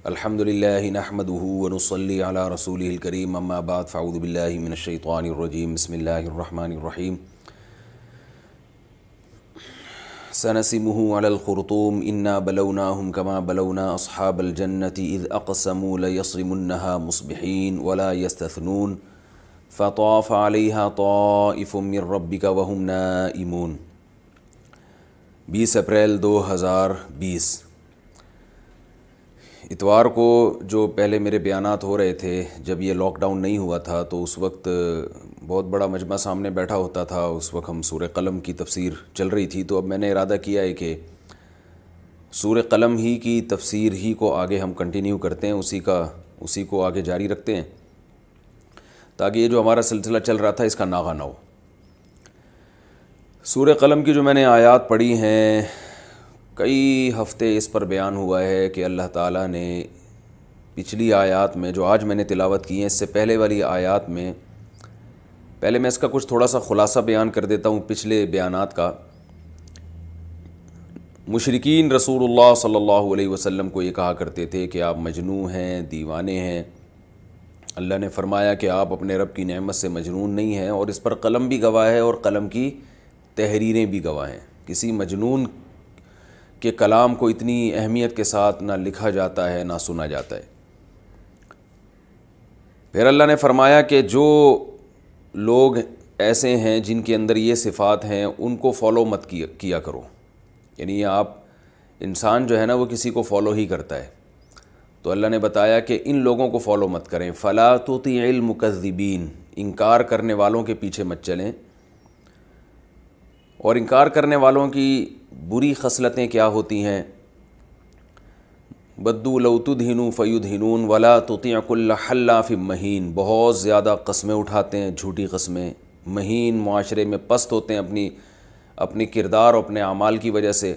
الحمدللہ نحمدہ ونصلی علی رسولہ الکریم اما بعد فاعوذ باللہ من الشیطان الرجیم بسم اللہ الرحمن الرحیم سنسمہ علی الخرطوم انا بلوناہم کما بلونا اصحاب الجنة اذ اقسموا لیصرمنہا مصبحین ولا یستثنون فطاف علیہا طائف من ربک وہم نائمون 20 اپریل 2020 اتوار کو جو پہلے میرے بیانات ہو رہے تھے، جب یہ لاک ڈاؤن نہیں ہوا تھا تو اس وقت بہت بڑا مجمع سامنے بیٹھا ہوتا تھا. اس وقت ہم سورہ قلم کی تفسیر چل رہی تھی، تو اب میں نے ارادہ کیا ہے کہ سورہ قلم ہی کی تفسیر ہی کو آگے ہم کنٹینیو کرتے ہیں، اسی کو آگے جاری رکھتے ہیں، تاکہ یہ جو ہمارا سلسلہ چل رہا تھا اس کا ناغہ نہ ہو. سورہ قلم کی جو میں نے آیات پڑھی ہیں، کئی ہفتے اس پر بیان ہوا ہے کہ اللہ تعالیٰ نے پچھلی آیات میں جو آج میں نے تلاوت کی ہیں، اس سے پہلے والی آیات میں، پہلے میں اس کا کچھ تھوڑا سا خلاصہ بیان کر دیتا ہوں پچھلے بیانات کا. مشرکین رسول اللہ صلی اللہ علیہ وسلم کو یہ کہا کرتے تھے کہ آپ مجنون ہیں، دیوانے ہیں. اللہ نے فرمایا کہ آپ اپنے رب کی نعمت سے مجنون نہیں ہیں، اور اس پر قلم بھی گواہ ہے اور قلم کی تحریریں بھی گواہ ہیں. کسی مجنون کہ کلام کو اتنی اہمیت کے ساتھ نہ لکھا جاتا ہے نہ سنا جاتا ہے. پھر اللہ نے فرمایا کہ جو لوگ ایسے ہیں جن کے اندر یہ صفات ہیں ان کو فالو مت کیا کرو. یعنی آپ انسان جو ہے نا وہ کسی کو فالو ہی کرتا ہے، تو اللہ نے بتایا کہ ان لوگوں کو فالو مت کریں. فلا تطیع المکذبین، انکار کرنے والوں کے پیچھے مت چلیں. اور انکار کرنے والوں کی بری خصلتیں کیا ہوتی ہیں؟ بدو لو تدہنوا فیدہنون ولا تطیع کل حلاف مہین، بہت زیادہ قسمیں اٹھاتے ہیں، جھوٹی قسمیں. مہین، معاشرے میں پست ہوتے ہیں اپنی کردار اور اپنے اعمال کی وجہ سے.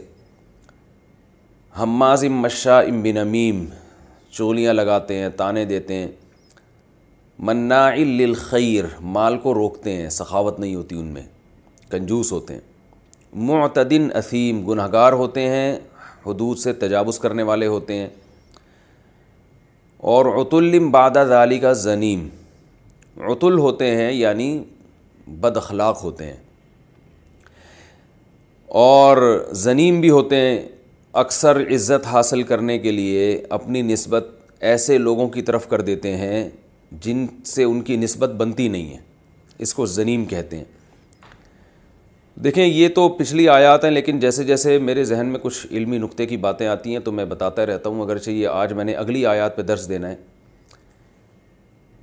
ہماز مشاء بنمیم، چغلیاں لگاتے ہیں، تانے دیتے ہیں. مناع للخیر، مال کو روکتے ہیں، سخاوت نہیں ہوتی ان میں، کنجوس ہوتے ہیں. معتدن اثیم، گنہگار ہوتے ہیں، حدود سے تجاوز کرنے والے ہوتے ہیں. اور عتل بعد ذالک زنیم، عتل ہوتے ہیں یعنی بد اخلاق ہوتے ہیں. اور زنیم بھی ہوتے ہیں، اکثر عزت حاصل کرنے کے لیے اپنی نسبت ایسے لوگوں کی طرف کر دیتے ہیں جن سے ان کی نسبت بنتی نہیں ہے. اس کو زنیم کہتے ہیں. دیکھیں یہ تو پچھلی آیات ہیں، لیکن جیسے جیسے میرے ذہن میں کچھ علمی نقطے کی باتیں آتی ہیں تو میں بتاتا رہتا ہوں، اگرچہ یہ آج میں نے اگلی آیات پہ درس دینا ہے.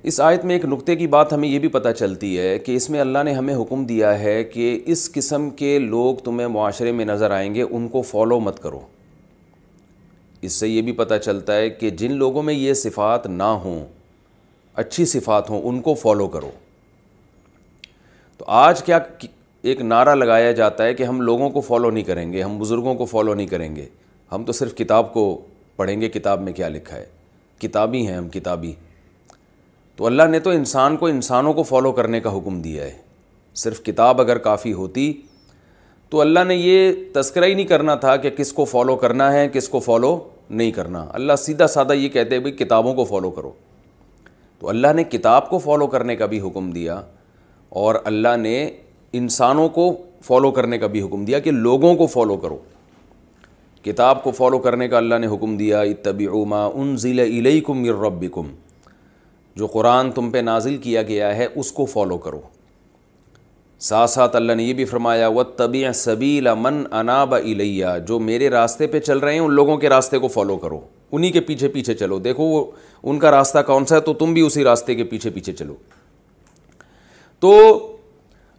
اس آیت میں ایک نقطے کی بات ہمیں یہ بھی پتہ چلتی ہے کہ اس میں اللہ نے ہمیں حکم دیا ہے کہ اس قسم کے لوگ تمہیں معاشرے میں نظر آئیں گے، ان کو فالو مت کرو. اس سے یہ بھی پتہ چلتا ہے کہ جن لوگوں میں یہ صفات نہ ہوں، اچھی صفات ہوں، ان کو فالو کرو. تو آج کیا ایک نعرہ لگایا جاتا ہے کہ ہم لوگوں کو فالو نہیں کریں گے، ہم بزرگوں کو فالو نہیں کریں گے، ہم تو صرف کتاب کو پڑھیں گے، کتاب میں کیا لکھا ہے، کتابی ہیں ہم، کتابی. تو اللہ نے تو انسانوں کو فالو کرنے کا حکم دیا ہے. صرف کتاب اگر کافی ہوتی تو اللہ نے یہ تذکرہ ہی نہیں کرنا تھا کہ کس کو فالو کرنا ہے، کس کو فالو نہیں کرنا. اللہ سیدھا سادہ یہ کہتے ہیں بھئی کتابوں کو فالو کرو. تو اللہ نے کتاب کو فالو کرنے کا بھی حکم دیا، اور اللہ نے انسانوں کو فالو کرنے کا بھی حکم دیا کہ لوگوں کو فالو کرو. کتاب کو فالو کرنے کا اللہ نے حکم دیا، اتبعوا ما انزل الیکم من ربکم، جو قرآن تم پہ نازل کیا گیا ہے اس کو فالو کرو. ساتھ ساتھ اللہ نے یہ بھی فرمایا واتبع سبیل من اناب الی، جو میرے راستے پہ چل رہے ہیں ان لوگوں کے راستے کو فالو کرو، انہی کے پیچھے پیچھے چلو. دیکھو وہ ان کا راستہ کون سا ہے تو تم بھی اسی راستے کے پیچھے پیچھے چلو. تو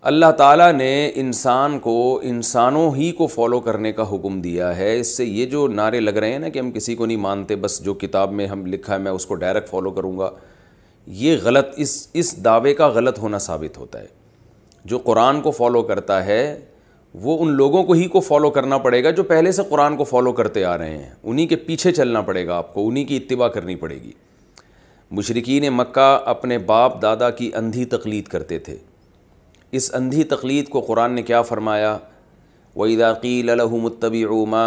اللہ تعالیٰ نے انسان کو انسانوں ہی کو فالو کرنے کا حکم دیا ہے. اس سے یہ جو نعرے لگ رہے ہیں نا کہ ہم کسی کو نہیں مانتے، بس جو کتاب میں ہم لکھا ہے میں اس کو ڈائریکٹ فالو کروں گا، یہ غلط، اس دعوے کا غلط ہونا ثابت ہوتا ہے. جو قرآن کو فالو کرتا ہے وہ ان لوگوں کو ہی کو فالو کرنا پڑے گا جو پہلے سے قرآن کو فالو کرتے آ رہے ہیں، انہی کے پیچھے چلنا پڑے گا آپ کو، انہی کی اتباع کرنی پڑے گی. مشرکین مکہ اپنے باپ دادا کی اندھی تقلید کرتے تھے. اس اندھی تقلید کو قرآن نے کیا فرمایا؟ وَإِذَا قِيلَ لَهُمُ اتَّبِعُوا مَا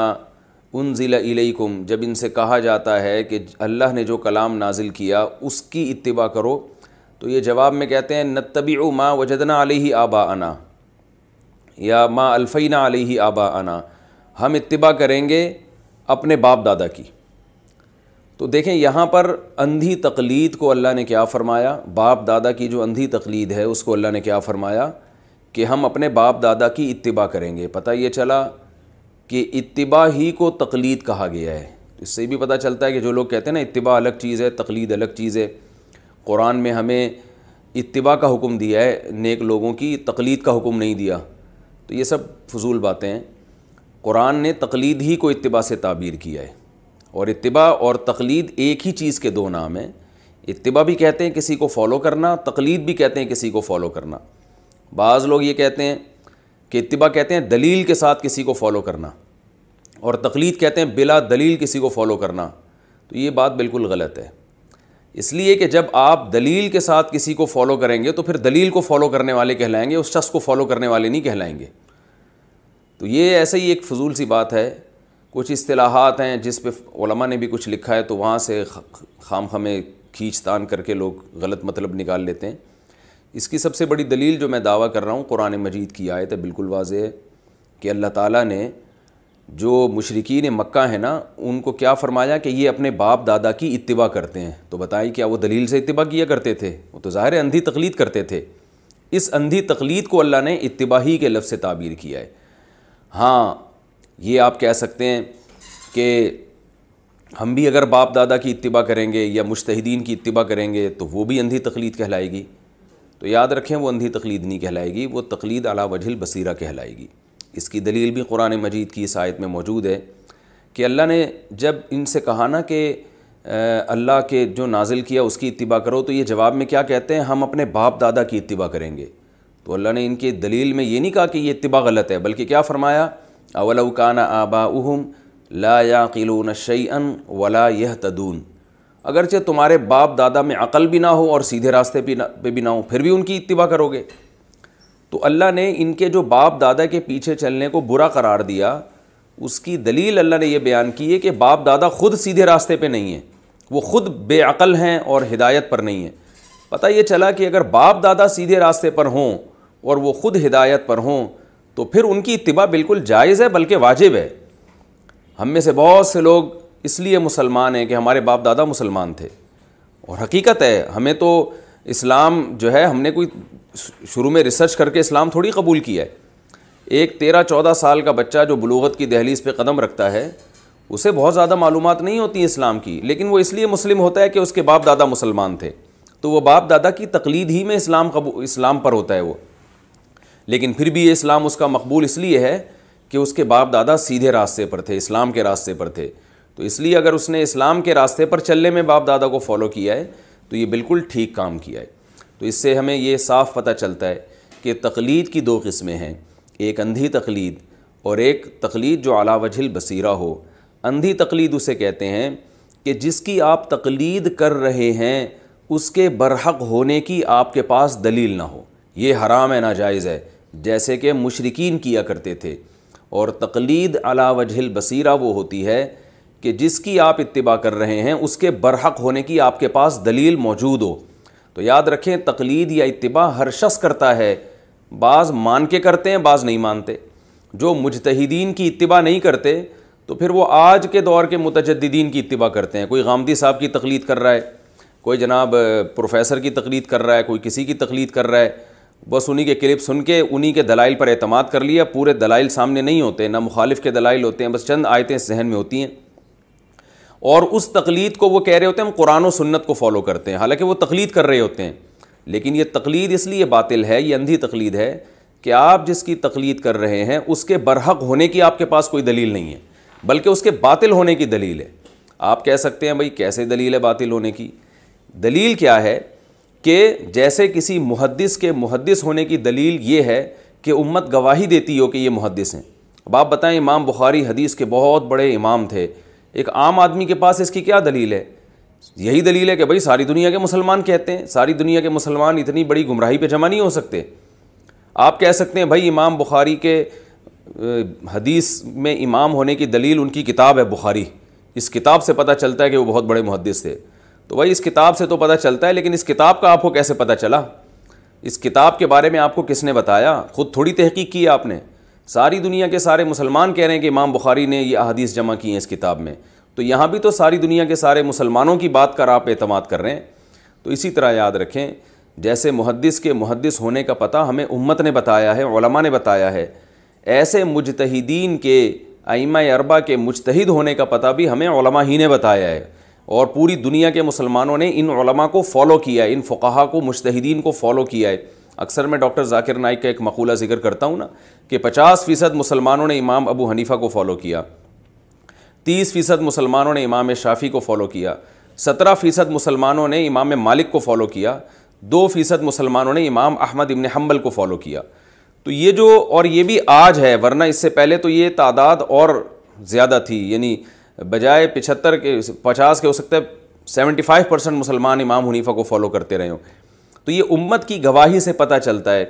انزل الیکم، جب ان سے کہا جاتا ہے کہ اللہ نے جو کلام نازل کیا اس کی اتباع کرو، تو یہ جواب میں کہتے ہیں نتبع ما وجدنا علیہ آباءنا یا ما الفینا علیہ آباءنا، ہم اتباع کریں گے اپنے باپ دادا کی۔ تو دیکھیں یہاں پر اندھی تقلید کو اللہ نے کیا فرمایا، باپ دادا کی جو اندھی تقلید ہے اس کو اللہ نے کیا فرمایا کہ ہم اپنے باپ دادا کی اتباع کریں گے۔ پتہ یہ چلا کہ اتباع ہی کو تقلید کہا گیا ہے۔ اس سے بھی پتہ چلتا ہے کہ جو لوگ کہتے ہیں نا اتباع الگ چیز ہے تقلید الگ چیز ہے، قرآن میں ہمیں اتباع کا حکم دیا ہے، نیک لوگوں کی تقلید کا حکم نہیں دیا، تو یہ سب فضول باتیں ہیں۔ قرآن نے تقلید ہی کو اتباع سے تعبیر کیا ہے، اور اتباع اور تقلید ایک ہی چیز کے دو نام ہیں۔ اتباع بھی کہتے ہیں کسی کو فالو کرنا، تقلید بھی کہتے ہیں کسی کو فالو کرنا۔ بعض لوگ یہ کہتے ہیں کہ اتباع کہتے ہیں دلیل کے ساتھ کسی کو فالو کرنا، اور تقلید کہتے ہیں بلا دلیل کسی کو فالو کرنا، تو یہ بات بالکل غلط ہے۔ اس لیے کہ جب آپ دلیل کے ساتھ کسی کو فالو کریں گے تو پھر دلیل کو فالو کرنے والے کہلائیں گے، اس شخص کو فالو کرنے والے نہیں کہلائیں گے۔ تو یہ ایسے ہی ایک فضول سی بات ہے۔ کچھ اصطلاحات ہیں جس پہ علماء نے بھی کچھ لکھا ہے، تو وہاں سے خام خامے کھینچ تان کر کے لوگ غلط مطلب نکال لیتے ہیں۔ اس کی سب سے بڑی دلیل جو میں دعویٰ کر رہا ہوں قرآن مجید کی آیت ہے، بالکل واضح ہے کہ اللہ تعالیٰ نے جو مشرکین مکہ ہیں نا ان کو کیا فرمایا کہ یہ اپنے باپ دادا کی اتباع کرتے ہیں، تو بتائیں کیا وہ دلیل سے اتباع کیا کرتے تھے؟ وہ تو ظاہر ہے اندھی تقلید کرتے تھے۔ اس اندھی تقلید کو اللہ نے اتباع ہی کے لفظ سے تعبیر کیا ہے۔ ہاں یہ آپ کہہ سکتے ہیں کہ ہم بھی اگر باپ دادا کی اتباع کریں گے یا مجتہدین کی اتباع کریں گے تو وہ بھی اندھی تقلید کہلائے گی، تو یاد رکھیں وہ اندھی تقلید نہیں کہلائے گی، وہ تقلید علی وجہ البصیرہ کہلائے گی۔ اس کی دلیل بھی قرآن مجید کی اس آیت میں موجود ہے کہ اللہ نے جب ان سے کہا نا کہ اللہ کے جو نازل کیا اس کی اتباع کرو، تو یہ جواب میں کیا کہتے ہیں؟ ہم اپنے باپ دادا کی اتباع کریں گے۔ تو اللہ نے ان کی دلیل میں یہ نہیں کہا کہ یہ اتباع غلط ہے، بلکہ کیا فرمایا؟ اولو کان آباؤہم لا یعقلون شیئا ولا یہتدون، اگرچہ تمہارے باپ دادا میں عقل بھی نہ ہو اور سیدھے راستے پہ بھی نہ ہو، پھر بھی ان کی اتباع کرو گے۔ تو اللہ نے ان کے جو باپ دادا کے پیچھے چلنے کو برا قرار دیا، اس کی دلیل اللہ نے یہ بیان کی ہے کہ باپ دادا خود سیدھے راستے پہ نہیں ہیں، وہ خود بے عقل ہیں اور ہدایت پر نہیں ہیں۔ پتہ یہ چلا کہ اگر باپ دادا سیدھے راستے پر ہوں اور وہ خود ہدایت پر ہوں تو پھر ان کی اتباع بالکل جائز ہے بلکہ واجب ہے۔ ہم میں سے بہت سے لوگ اس لیے مسلمان ہیں کہ ہمارے باپ دادا مسلمان تھے، اور حقیقت ہے ہمیں تو اسلام جو ہے ہم نے کوئی شروع میں ریسرچ کر کے اسلام تھوڑی قبول کیا ہے۔ ایک 13-14 سال کا بچہ جو بلوغت کی دہلیز پہ قدم رکھتا ہے اسے بہت زیادہ معلومات نہیں ہوتی اسلام کی، لیکن وہ اس لیے مسلم ہوتا ہے کہ اس کے باپ دادا مسلمان تھے، تو وہ باپ دادا کی تقلید ہی میں اسلام پر ہوتا ہے وہ، لیکن پھر بھی یہ اسلام اس کا مقبول اس لیے ہے کہ اس کے باپ دادا سیدھے راستے پر تھے، اسلام کے راستے پر تھے۔ تو اس لیے اگر اس نے اسلام کے راستے پر چلنے میں باپ دادا کو فالو کیا ہے تو یہ بالکل ٹھیک کام کیا ہے۔ تو اس سے ہمیں یہ صاف پتہ چلتا ہے کہ تقلید کی دو قسمیں ہیں، ایک اندھی تقلید اور ایک تقلید جو علی وجہ البصیرہ ہو۔ اندھی تقلید اسے کہتے ہیں کہ جس کی آپ تقلید کر رہے ہیں اس کے برحق ہونے کی آپ کے پاس دلیل نہ ہو، یہ حرام ہے، ناجائز ہے، جیسے کہ مشرکین کیا کرتے تھے۔ اور تقلید علی وجہ البصیرہ وہ ہوتی ہے کہ جس کی آپ اتباع کر رہے ہیں اس کے برحق ہونے کی آپ کے پاس دلیل موجود ہو۔ تو یاد رکھیں تقلید یا اتباع ہر شخص کرتا ہے، بعض مان کے کرتے ہیں بعض نہیں مانتے۔ جو مجتہدین کی اتباع نہیں کرتے تو پھر وہ آج کے دور کے متجددین کی اتباع کرتے ہیں۔ کوئی غامدی صاحب کی تقلید کر رہا ہے، کوئی جناب پروفیسر کی تقلید کر رہا ہے، کوئی کسی کی تقلید کر رہا ہے، بس انہی کے کلپ سن کے انہی کے دلائل پر اعتماد کر لیا۔ پورے دلائل سامنے نہیں ہوتے، نہ مخالف کے دلائل ہوتے ہیں، بس چند آیتیں ذہن میں ہوتی ہیں، اور اس تقلید کو وہ کہہ رہے ہوتے ہیں ہم قرآن و سنت کو فالو کرتے ہیں، حالانکہ وہ تقلید کر رہے ہوتے ہیں۔ لیکن یہ تقلید اس لیے باطل ہے، یہ اندھی تقلید ہے کہ آپ جس کی تقلید کر رہے ہیں اس کے برحق ہونے کی آپ کے پاس کوئی دلیل نہیں ہے، بلکہ اس کے باطل ہونے کی دلیل ہے۔ آپ کہہ سکتے ہیں بھائی کیسے دلیل ہے باطل ہونے کی؟ دلیل کیا ہے کہ جیسے کسی محدث کے محدث ہونے کی دلیل یہ ہے کہ امت گواہی دیتی ہو کہ یہ محدث ہیں۔ اب آپ بتائیں امام بخاری حدیث کے بہت بڑے امام تھے، ایک عام آدمی کے پاس اس کی کیا دلیل ہے؟ یہی دلیل ہے کہ بھائی ساری دنیا کے مسلمان کہتے ہیں، ساری دنیا کے مسلمان اتنی بڑی گمراہی پہ جمع نہیں ہو سکتے۔ آپ کہہ سکتے ہیں بھائی امام بخاری کے حدیث میں امام ہونے کی دلیل ان کی کتاب ہے بخاری، اس کتاب سے پتہ چلتا ہے کہ وہ بہت بڑے محدث تھے. تو بھائی اس کتاب سے تو پتہ چلتا ہے، لیکن اس کتاب کا آپ کو کیسے پتہ چلا؟ اس کتاب کے بارے میں آپ کو کس نے بتایا؟ خود تھوڑی تحقیق کی آپ نے. ساری دنیا کے سارے مسلمان کہہ رہے ہیں کہ امام بخاری نے یہ احادیث جمع کی ہیں اس کتاب میں، تو یہاں بھی تو ساری دنیا کے سارے مسلمانوں کی بات کر آپ اعتماد کر رہے ہیں. تو اسی طرح یاد رکھیں، جیسے محدث کے محدث ہونے کا پتہ ہمیں امت نے بتایا ہے، علماء نے بتایا ہے، ایسے مجتہدین کے، ائمہ اربعہ کے مجتہد ہونے کا پتہ بھی ہمیں علماء ہی نے بتایا ہے. اور پوری دنیا کے مسلمانوں نے ان علماء کو فالو کیا ہے، ان فقہا کو، مجتہدین کو فالو کیا ہے. اکثر میں ڈاکٹر ذاکر نائک کا ایک مقولہ ذکر کرتا ہوں نا کہ 50% مسلمانوں نے امام ابو حنیفہ کو فالو کیا، 30% مسلمانوں نے امام شافعی کو فالو کیا، 17% مسلمانوں نے امام مالک کو فالو کیا، 2% مسلمانوں نے امام احمد ابن حنبل کو فالو کیا. تو یہ جو، اور یہ بھی آج ہے، ورنہ اس سے پہلے تو یہ تعداد اور زیادہ تھی، یعنی بجائے 75 کے 50 کے ہو سکتا ہے 75% مسلمان امام حنیفہ کو فالو کرتے رہے ہوں. تو یہ امت کی گواہی سے پتہ چلتا ہے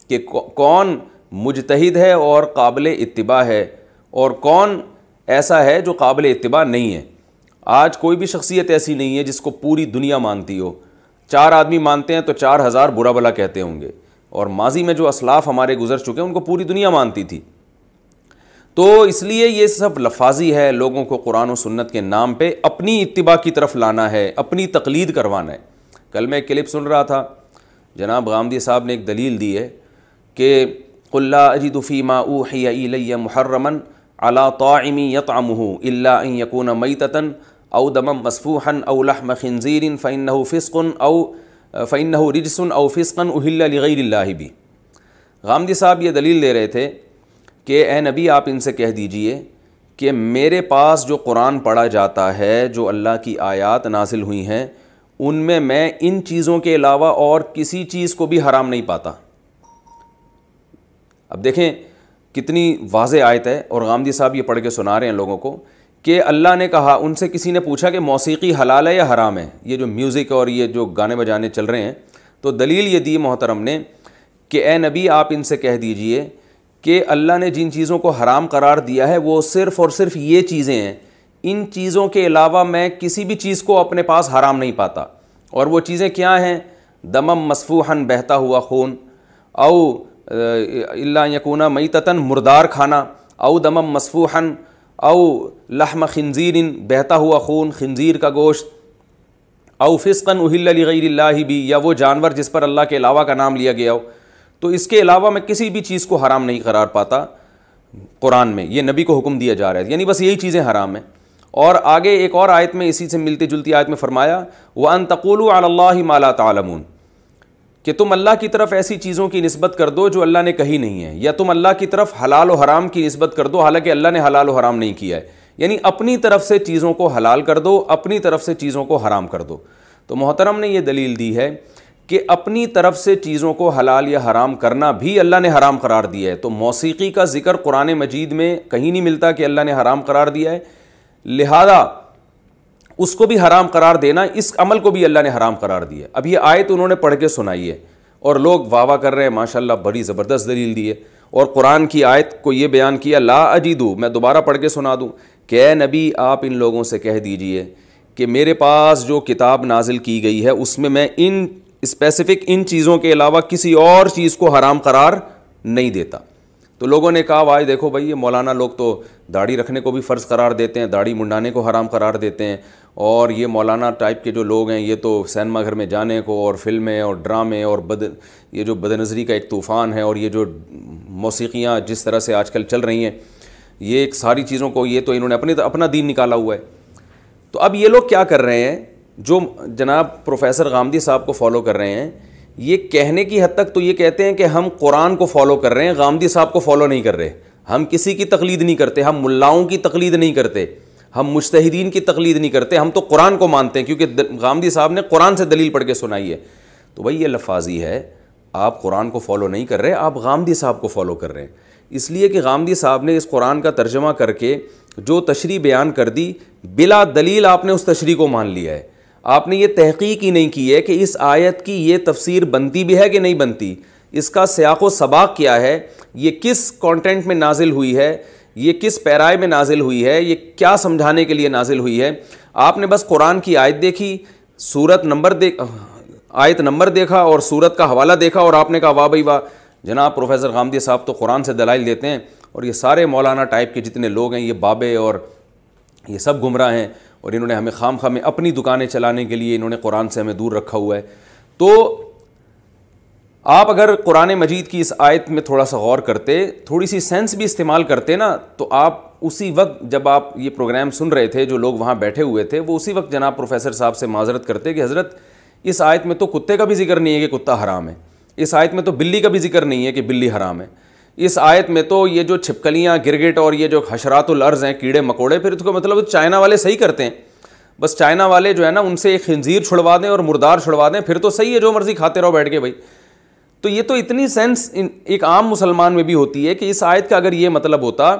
کہ کون مجتہد ہے اور قابل اتباع ہے، اور کون ایسا ہے جو قابل اتباع نہیں ہے. آج کوئی بھی شخصیت ایسی نہیں ہے جس کو پوری دنیا مانتی ہو. 4 آدمی مانتے ہیں تو 4000 برا بھلا کہتے ہوں گے، اور ماضی میں جو اسلاف ہمارے گزر چکے ہیں ان کو پوری دنیا مانتی تھی. تو اس لیے یہ سب لفاظی ہے، لوگوں کو قرآن و سنت کے نام پہ اپنی اتباع کی طرف لانا ہے، اپنی تقلید کروانا ہے. کل میں ایک کلپ سن رہا تھا، جناب غامدی صاحب نے ایک دلیل دی ہے کہ قل لا اجد فیما اوحی الی محرما علی طاعم یطعمہ الا ان یکون میتۃ او دما مسفوحا او لحم خنزیر فانہ فسق او فانہ رجس او فسقا اہل لغیر اللہ بھی. غامدی صاحب یہ دلیل دے رہے تھے کہ اے نبی آپ ان سے کہہ دیجئے کہ میرے پاس جو قرآن پڑھا جاتا ہے، جو اللہ کی آیات نازل ہوئی ہیں، ان میں ان چیزوں کے علاوہ اور کسی چیز کو بھی حرام نہیں پاتا. اب دیکھیں کتنی واضح آیت ہے، اور غامدی صاحب یہ پڑھ کے سنا رہے ہیں لوگوں کو کہ اللہ نے کہا، ان سے کسی نے پوچھا کہ موسیقی حلال ہے یا حرام ہے، یہ جو میوزک اور یہ جو گانے بجانے چل رہے ہیں، تو دلیل یہ دی محترم نے کہ اے نبی آپ ان سے کہہ دیجئے کہ اللہ نے جن چیزوں کو حرام قرار دیا ہے وہ صرف اور صرف یہ چیزیں ہیں، ان چیزوں کے علاوہ میں کسی بھی چیز کو اپنے پاس حرام نہیں پاتا. اور وہ چیزیں کیا ہیں؟ دمم مسفوحاً بہتا ہوا خون، او الا یکونا میتتاً مردار کھانا، او دمم مسفوحاً او لحم خنزیر بہتا ہوا خون، خنزیر کا گوشت، او فسقاً اہل لغیر اللہ بھی، یا وہ جانور جس پر اللہ کے علاوہ کا نام لیا گیا ہو. تو اس کے علاوہ میں کسی بھی چیز کو حرام نہیں قرار پاتا قرآن میں، یہ نبی کو حکم دیا جا رہا ہے، یعنی بس یہی چیزیں حرام ہیں. اور آگے ایک اور آیت میں اسی سے ملتی جلتی آیت میں فرمایا وَأَن تَقُولُوا عَلَى اللَّهِ مَا لَا تَعْلَمُونَ، کہ تم اللہ کی طرف ایسی چیزوں کی نسبت کر دو جو اللہ نے کہی نہیں ہے، یا تم اللہ کی طرف حلال و حرام کی نسبت کر دو حالانکہ اللہ نے حلال و حرام نہیں کیا ہے. یعنی اپنی طرف سے چیزوں کو حلال کر دو، اپنی طرف سے چیزوں کو حرام کر دو. تو محترم نے یہ دلیل دی ہے کہ اپنی طرف سے چیزوں کو حلال یا حرام کرنا بھی اللہ نے حرام قرار دیا ہے. تو موسیقی کا ذکر قرآن مجید میں کہیں نہیں ملتا کہ اللہ نے حرام قرار دیا ہے، لہذا اس کو بھی حرام قرار دینا، اس عمل کو بھی اللہ نے حرام قرار دیا. اب یہ آیت انہوں نے پڑھ کے سنائی ہے اور لوگ واہ واہ کر رہے ہیں، ماشاءاللہ بڑی زبردست دلیل دی ہے. اور قرآن کی آیت کو یہ بیان کیا لا اجیدو، میں دوبارہ پڑھ کے سنا دوں کہ اے نبی آپ ان لوگوں سے کہہ دیجئے کہ میرے پاس جو کتاب نازل کی گئی ہے اس میں ان اسپیسیفک ان چیزوں کے علاوہ کسی اور چیز کو حرام قرار نہیں دیتا. تو لوگوں نے کہا بھائی دیکھو بھائی، یہ مولانا لوگ تو داڑھی رکھنے کو بھی فرض قرار دیتے ہیں، داڑھی منڈانے کو حرام قرار دیتے ہیں، اور یہ مولانا ٹائپ کے جو لوگ ہیں یہ تو سینما گھر میں جانے کو اور فلمیں اور ڈرامے اور یہ جو بدنظری کا ایک طوفان ہے، اور یہ جو موسیقیاں جس طرح سے آج کل چل رہی ہیں، یہ ایک ساری چیزوں کو یہ تو انہوں نے اپنا دین نکالا ہوا ہے. تو اب یہ لوگ کیا کر رہے ہیں، جو جناب پروفیسر غامدی صاحب کو فالو کر رہے ہیں، یہ کہنے کی حد تک تو یہ کہتے ہیں کہ ہم قرآن کو فالو کر رہے ہیں، غامدی صاحب کو فالو نہیں کر رہے. ہم کسی کی تقلید نہیں کرتے، ہم ملاؤں کی تقلید نہیں کرتے، ہم مجتہدین کی تقلید نہیں کرتے، ہم تو قرآن کو مانتے ہیں کیونکہ غامدی صاحب نے قرآن سے دلیل پڑھ کے سنائی ہے. تو بھائی یہ لفاظی ہے، آپ قرآن کو فالو نہیں کر رہے، آپ غامدی صاحب کو فالو کر رہے ہیں. اس لیے کہ غامدی صاحب نے اس قرآن کا ترجمہ کر کے جو تشریح بیان کر دی، بلا دلیل آپ نے اس تشریح کو مان لیا ہے. آپ نے یہ تحقیق ہی نہیں کی ہے کہ اس آیت کی یہ تفسیر بنتی بھی ہے کہ نہیں بنتی، اس کا سیاق و سباق کیا ہے, یہ کس کانٹینٹ میں نازل ہوئی ہے, یہ کس پیرائے میں نازل ہوئی ہے, یہ کیا سمجھانے کے لیے نازل ہوئی ہے. آپ نے بس قرآن کی آیت دیکھی, سورت نمبر آیت نمبر دیکھا اور سورت کا حوالہ دیکھا اور آپ نے کہا واہ بھائی واہ, جناب پروفیسر غامدی صاحب تو قرآن سے دلائل دیتے ہیں, اور یہ سارے مولانا ٹائپ کے جتنے لوگ ہیں یہ بابے اور یہ سب گمراہ ہیں, اور انہوں نے ہمیں خام خواہ میں اپنی دکانیں چلانے کے لیے انہوں نے قرآن سے ہمیں دور رکھا ہوا ہے. تو آپ اگر قرآن مجید کی اس آیت میں تھوڑا سا غور کرتے, تھوڑی سی سینس بھی استعمال کرتے نا, تو آپ اسی وقت جب آپ یہ پروگرام سن رہے تھے, جو لوگ وہاں بیٹھے ہوئے تھے وہ اسی وقت جناب پروفیسر صاحب سے معذرت کرتے کہ حضرت اس آیت میں تو کتے کا بھی ذکر نہیں ہے کہ کتا حرام ہے, اس آیت میں تو بلی کا بھی ذکر نہیں ہے کہ بلی حرام ہے, اس آیت میں تو یہ جو چھپکلیاں, گرگٹ اور یہ جو حشرات الارض ہیں, کیڑے مکوڑے, پھر اس کا مطلب چائنا والے صحیح کرتے ہیں, بس چائنا والے جو ہے نا ان سے ایک خنزیر چھڑوا دیں اور مردار چھڑوا دیں, پھر تو صحیح ہے, جو مرضی کھاتے رہو بیٹھ کے بھائی. تو یہ تو اتنی سینس ایک عام مسلمان میں بھی ہوتی ہے کہ اس آیت کا اگر یہ مطلب ہوتا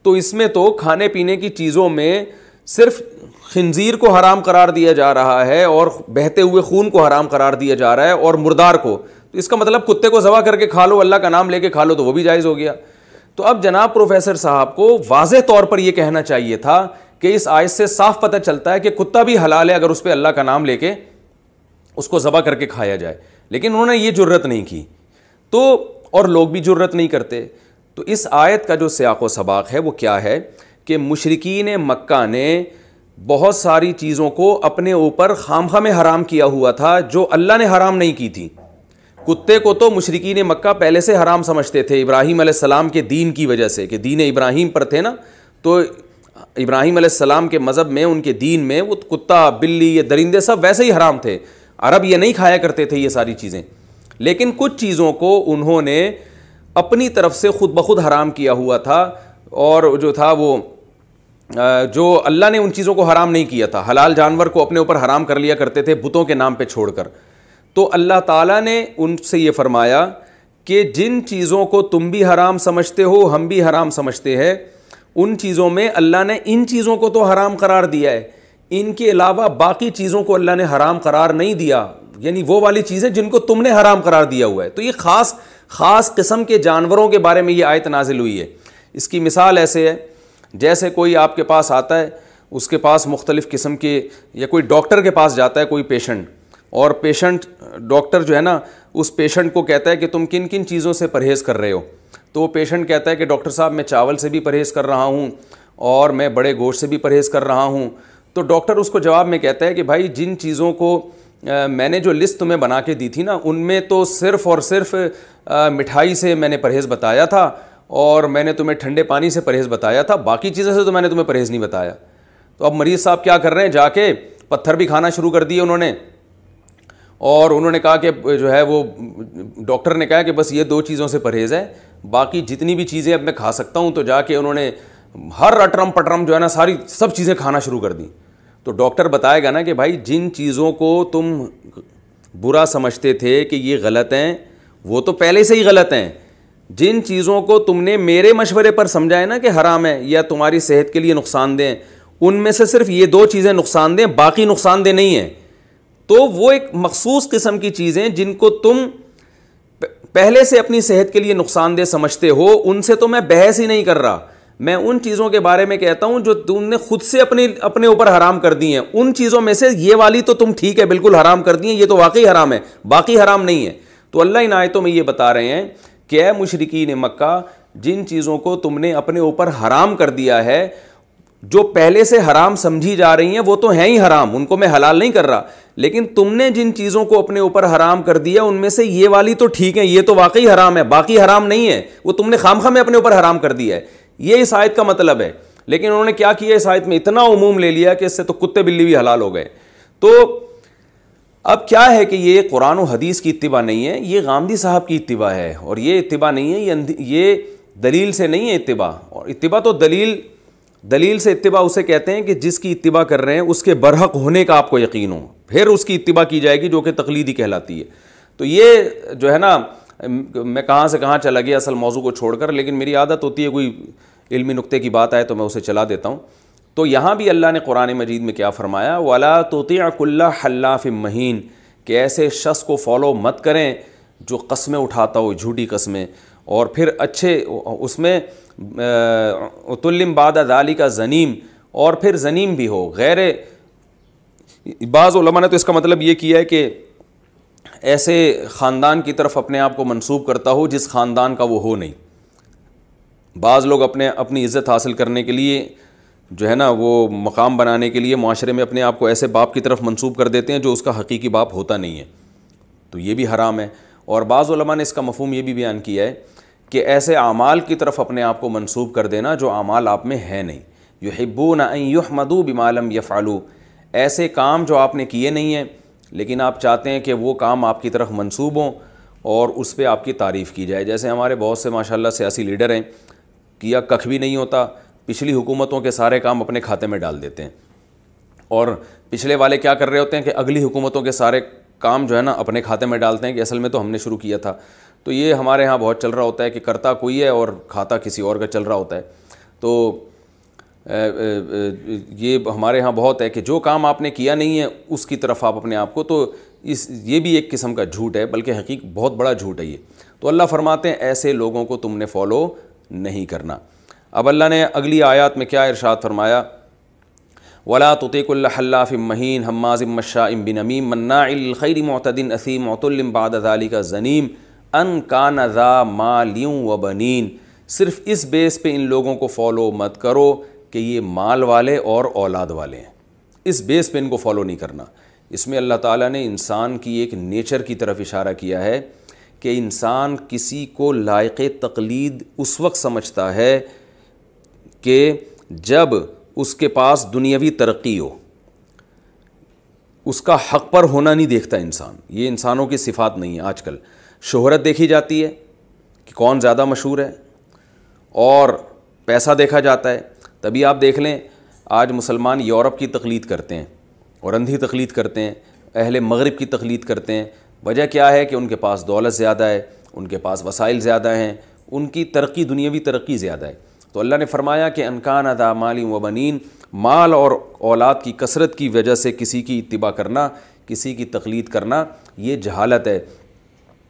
تو اس میں تو کھانے پینے کی چیزوں میں صرف خنزیر کو حرام قرار دیا جا رہا ہے اور بہتے ہوئے خون کو حرام قرار دیا جا رہا ہے اور مردار کو, تو اس کا مطلب کتے کو ذبح کر کے کھا لو, اللہ کا نام لے کے کھا لو, تو وہ بھی جائز ہو گیا. تو اب جناب پروفیسر صاحب کو واضح طور پر یہ کہنا چاہیے تھا کہ اس آیت سے صاف پتہ چلتا ہے کہ کتا بھی حلال ہے اگر اس پہ اللہ کا نام لے کے اس کو ذبح کر کے کھایا جائے, لیکن انہوں نے یہ جرت نہیں کی, تو اور لوگ بھی جرت نہیں کرتے. تو اس آیت کا جو سیاق و سباق ہے وہ کیا ہے کہ مشرکین مکہ نے بہت ساری چیزوں کو اپنے اوپر خام خواہ میں حرام کیا ہوا تھا جو اللہ نے حرام نہیں کی تھی. کتے کو تو مشرکین مکہ پہلے سے حرام سمجھتے تھے ابراہیم علیہ السلام کے دین کی وجہ سے, کہ دین ابراہیم پر تھے نا, تو ابراہیم علیہ السلام کے مذہب میں, ان کے دین میں وہ کتا, بلی, یہ درندے سب ویسے ہی حرام تھے. عرب یہ نہیں کھایا کرتے تھے یہ ساری چیزیں, لیکن کچھ چیزوں کو انہوں نے اپنی طرف سے خود بخود حرام کیا ہوا تھا, اور جو تھا وہ جو اللہ نے ان چیزوں کو حرام نہیں کیا تھا, حلال جانور کو اپنے اوپر حرام کر لیا کرتے تھے بتوں کے نام پہ چھوڑ کر. تو اللہ تعالیٰ نے ان سے یہ فرمایا کہ جن چیزوں کو تم بھی حرام سمجھتے ہو ہم بھی حرام سمجھتے ہیں, ان چیزوں میں اللہ نے ان چیزوں کو تو حرام قرار دیا ہے, ان کے علاوہ باقی چیزوں کو اللہ نے حرام قرار نہیں دیا, یعنی وہ والی چیزیں جن کو تم نے حرام قرار دیا ہوا ہے. تو یہ خاص قسم کے جانوروں کے بارے میں یہ آیت نازل ہوئی ہے. اس کی مثال ایسے ہے جیسے کوئی آپ کے پاس آتا ہے, اس کے پاس مختلف قسم کے, یا کوئی ڈاکٹر کے پاس جاتا ہے کوئی پیشنٹ, اور پیشنٹ ڈاکٹر جو ہے نا اس پیشنٹ کو کہتا ہے کہ تم کن کن چیزوں سے پرہیز کر رہے ہو, تو وہ پیشنٹ کہتا ہے کہ ڈاکٹر صاحب میں چاول سے بھی پرہیز کر رہا ہوں اور میں بڑے گوشت سے بھی پرہیز کر رہا ہوں. تو ڈاکٹر اس کو جواب میں کہتا ہے کہ بھائی جن چیزوں کو میں نے جو لسٹ تمہیں بنا کے دی تھی نا, ان میں تو صرف اور صرف مٹھائی سے میں نے پرہیز بتایا تھا, اور میں نے تمہیں ٹھنڈے پانی سے پرہیز بتایا تھا, باقی چیزوں سے تو میں نے تمہیں پرہیز نہیں بتایا. تو اب مریض صاحب کیا کر رہے ہیں, جا کے پتھر بھی کھانا شروع کر دیے انہوں نے, اور انہوں نے کہا کہ جو ہے وہ ڈاکٹر نے کہا کہ بس یہ 2 چیزوں سے پرہیز ہے, باقی جتنی بھی چیزیں اب میں کھا سکتا ہوں. تو جا کے انہوں نے ہر اٹرم پٹرم جو ہے نا سب چیزیں کھانا شروع کر دیں. تو ڈاکٹر بتائے گا نا کہ بھائی جن چیزوں کو تم برا سمجھتے تھے کہ یہ غلط ہیں وہ تو پہلے سے ہی غلط ہیں, جن چیزوں کو تم نے میرے مشورے پر سمجھا ہے نا کہ حرام ہے یا تمہاری صحت کے لیے نقصان دہ, ان میں سے صرف یہ 2 چیزیں نقصان دہ, باقی نقصان دہ نہیں ہیں. تو وہ ایک مخصوص قسم کی چیزیں جن کو تم پہلے سے اپنی صحت کے لیے نقصان دہ سمجھتے ہو, ان سے تو میں بحث ہی نہیں کر رہا. میں ان چیزوں کے بارے میں کہتا ہوں جو تم نے خود سے اپنے اوپر حرام کر دی ہیں. ان چیزوں میں سے یہ والی تو تم ٹھیک ہے بالکل حرام کر دی ہیں, یہ تو واقعی حرام ہے, باقی حرام نہیں ہے. تو اللہ ان آیتوں میں یہ بتا رہے ہیں کہ اے مشرکین مکہ, جن چیزوں کو تم نے اپنے اوپر حرام کر دیا ہے, جو پہلے سے حرام سمجھی جا رہی ہیں وہ تو ہیں ہی حرام, ان کو میں حلال نہیں کر رہا, لیکن تم نے جن چیزوں کو اپنے اوپر حرام کر دیا ان میں سے یہ والی تو ٹھیک ہے, یہ تو واقعی حرام ہے, باقی حرام نہیں ہے, وہ تم نے خام خواہ میں اپنے اوپر حرام کر دیا ہے. یہ اس آیت کا مطلب ہے. لیکن انہوں نے کیا کیا, اس آیت میں اتنا عموم لے لیا کہ اس سے تو کتے بلی بھی حلال ہو گئے. تو اب کیا ہے کہ یہ قرآن و حدیث کی اتباع نہیں ہے, یہ غامدی صاحب کی اتباع ہے, اور یہ اتباع نہیں ہے, یہ دلیل سے نہیں ہے اتباع. اور اتباع تو دلیل سے اتباع اسے کہتے ہیں کہ جس کی اتباع کر رہے ہیں اس کے برحق ہونے کا آپ کو یقین ہو, پھر اس کی اتباع کی جائے گی, جو کہ تقلیدی کہلاتی ہے. تو یہ جو ہے نا, میں کہاں سے کہاں چلا گیا اصل موضوع کو چھوڑ کر, لیکن میری عادت ہوتی ہے کوئی علمی نقطے کی بات آئے تو میں اسے چلا دیتا ہوں. تو یہاں بھی اللہ نے قرآن مجید میں کیا فرمایا, وَلَا تُطِعْ كُلَّ حَلَّافٍ مَّهِينٍ, کہ ایسے شخص کو فالو مت کریں جو قسمیں اٹھاتا ہو جھوٹی قسمیں، اور پھر اچھے اس میں عتل بعد ذالک زنیم، اور پھر زنیم بھی ہو، غیر، بعض علماء نے تو اس کا مطلب یہ کیا ہے کہ ایسے خاندان کی طرف اپنے آپ کو منسوب کرتا ہو جس خاندان کا وہ ہو نہیں۔ بعض لوگ اپنی عزت حاصل کرنے کے لیے جو ہے نا وہ مقام بنانے کے لیے معاشرے میں اپنے آپ کو ایسے باپ کی طرف منسوب کر دیتے ہیں جو اس کا حقیقی باپ ہوتا نہیں ہے، تو یہ بھی حرام ہے۔ اور بعض علماء نے اس کا مفہوم یہ بھی بیان کیا ہے کہ ایسے اعمال کی طرف اپنے آپ کو منسوب کر دینا جو اعمال آپ میں ہے نہیں، یحبون ان یحمدوا بما لم یفعلوا، ایسے کام جو آپ نے کیے نہیں ہیں لیکن آپ چاہتے ہیں کہ وہ کام آپ کی طرف منسوب ہوں اور اس پہ آپ کی تعریف کی جائے۔ جیسے ہمارے بہت سے ماشاءاللہ سیاسی لیڈر ہیں، کیا ککھ بھی نہیں ہوتا، پچھلی حکومتوں کے سارے کام اپنے کھاتے میں ڈال دیتے ہیں، اور پچھلے والے کیا کر رہے ہوتے ہیں کہ اگلی حکومتوں کے سارے کام جو ہے نا اپنے کھاتے میں ڈالتے ہیں کہ اصل میں تو ہم نے شروع کیا تھا۔ تو یہ ہمارے ہاں بہت چل رہا ہوتا ہے کہ کرتا کوئی ہے اور کھاتا کسی اور کا چل رہا ہوتا ہے۔ تو یہ ہمارے ہاں بہت ہے کہ جو کام آپ نے کیا نہیں ہے اس کی طرف آپ اپنے آپ کو، تو یہ بھی ایک قسم کا جھوٹ ہے، بلکہ حقیقت بہت بڑا جھوٹ ہے یہ۔ تو اللہ فرماتے ہیں ایسے لوگوں کو تم نے فالو نہیں کرنا۔ اب اللہ نے اگلی آیات میں کیا ارشاد فرمایا، وَلَا تُطِعْ كُلَّ حَلَّافٍ مَّهِينٍ هَمَّازٍ مَّشَّاءٍ بِنَمِيمٍ مَّنَّاعٍ لِّلْخَيْرِ مُعْتَدٍ أَثِيمٍ عُتُلٍّ بَعْدَ ذَلِكَ زَنِيمٍ أَن كَانَ ذَا مَالٍ وَبَنِينَ، صرف اس بیس پہ ان لوگوں کو فالو مت کرو کہ یہ مال والے اور اولاد والے ہیں، اس بیس پہ ان کو فالو نہیں کرنا۔ اس میں اللہ تعالیٰ نے انسان کی ایک نیچر کی طرف اشارہ کیا ہے کہ انسان کسی کو لائق تقلید اس وقت سمجھتا ہے کہ جب اس کے پاس دنیاوی ترقی ہو، اس کا حق پر ہونا نہیں دیکھتا انسان۔ یہ انسانوں کی صفات نہیں ہے۔ آج کل شہرت دیکھی جاتی ہے کہ کون زیادہ مشہور ہے، اور پیسہ دیکھا جاتا ہے۔ تبھی آپ دیکھ لیں آج مسلمان یورپ کی تقلید کرتے ہیں اور اندھی تقلید کرتے ہیں، اہل مغرب کی تقلید کرتے ہیں۔ وجہ کیا ہے کہ ان کے پاس دولت زیادہ ہے، ان کے پاس وسائل زیادہ ہیں، ان کی ترقی دنیاوی ترقی زیادہ ہے۔ تو اللہ نے فرمایا کہ ان کان ذا مال و بنین، مال اور اولاد کی کثرت کی وجہ سے کسی کی اتباع کرنا، کسی کی تقلید کرنا، یہ جہالت ہے۔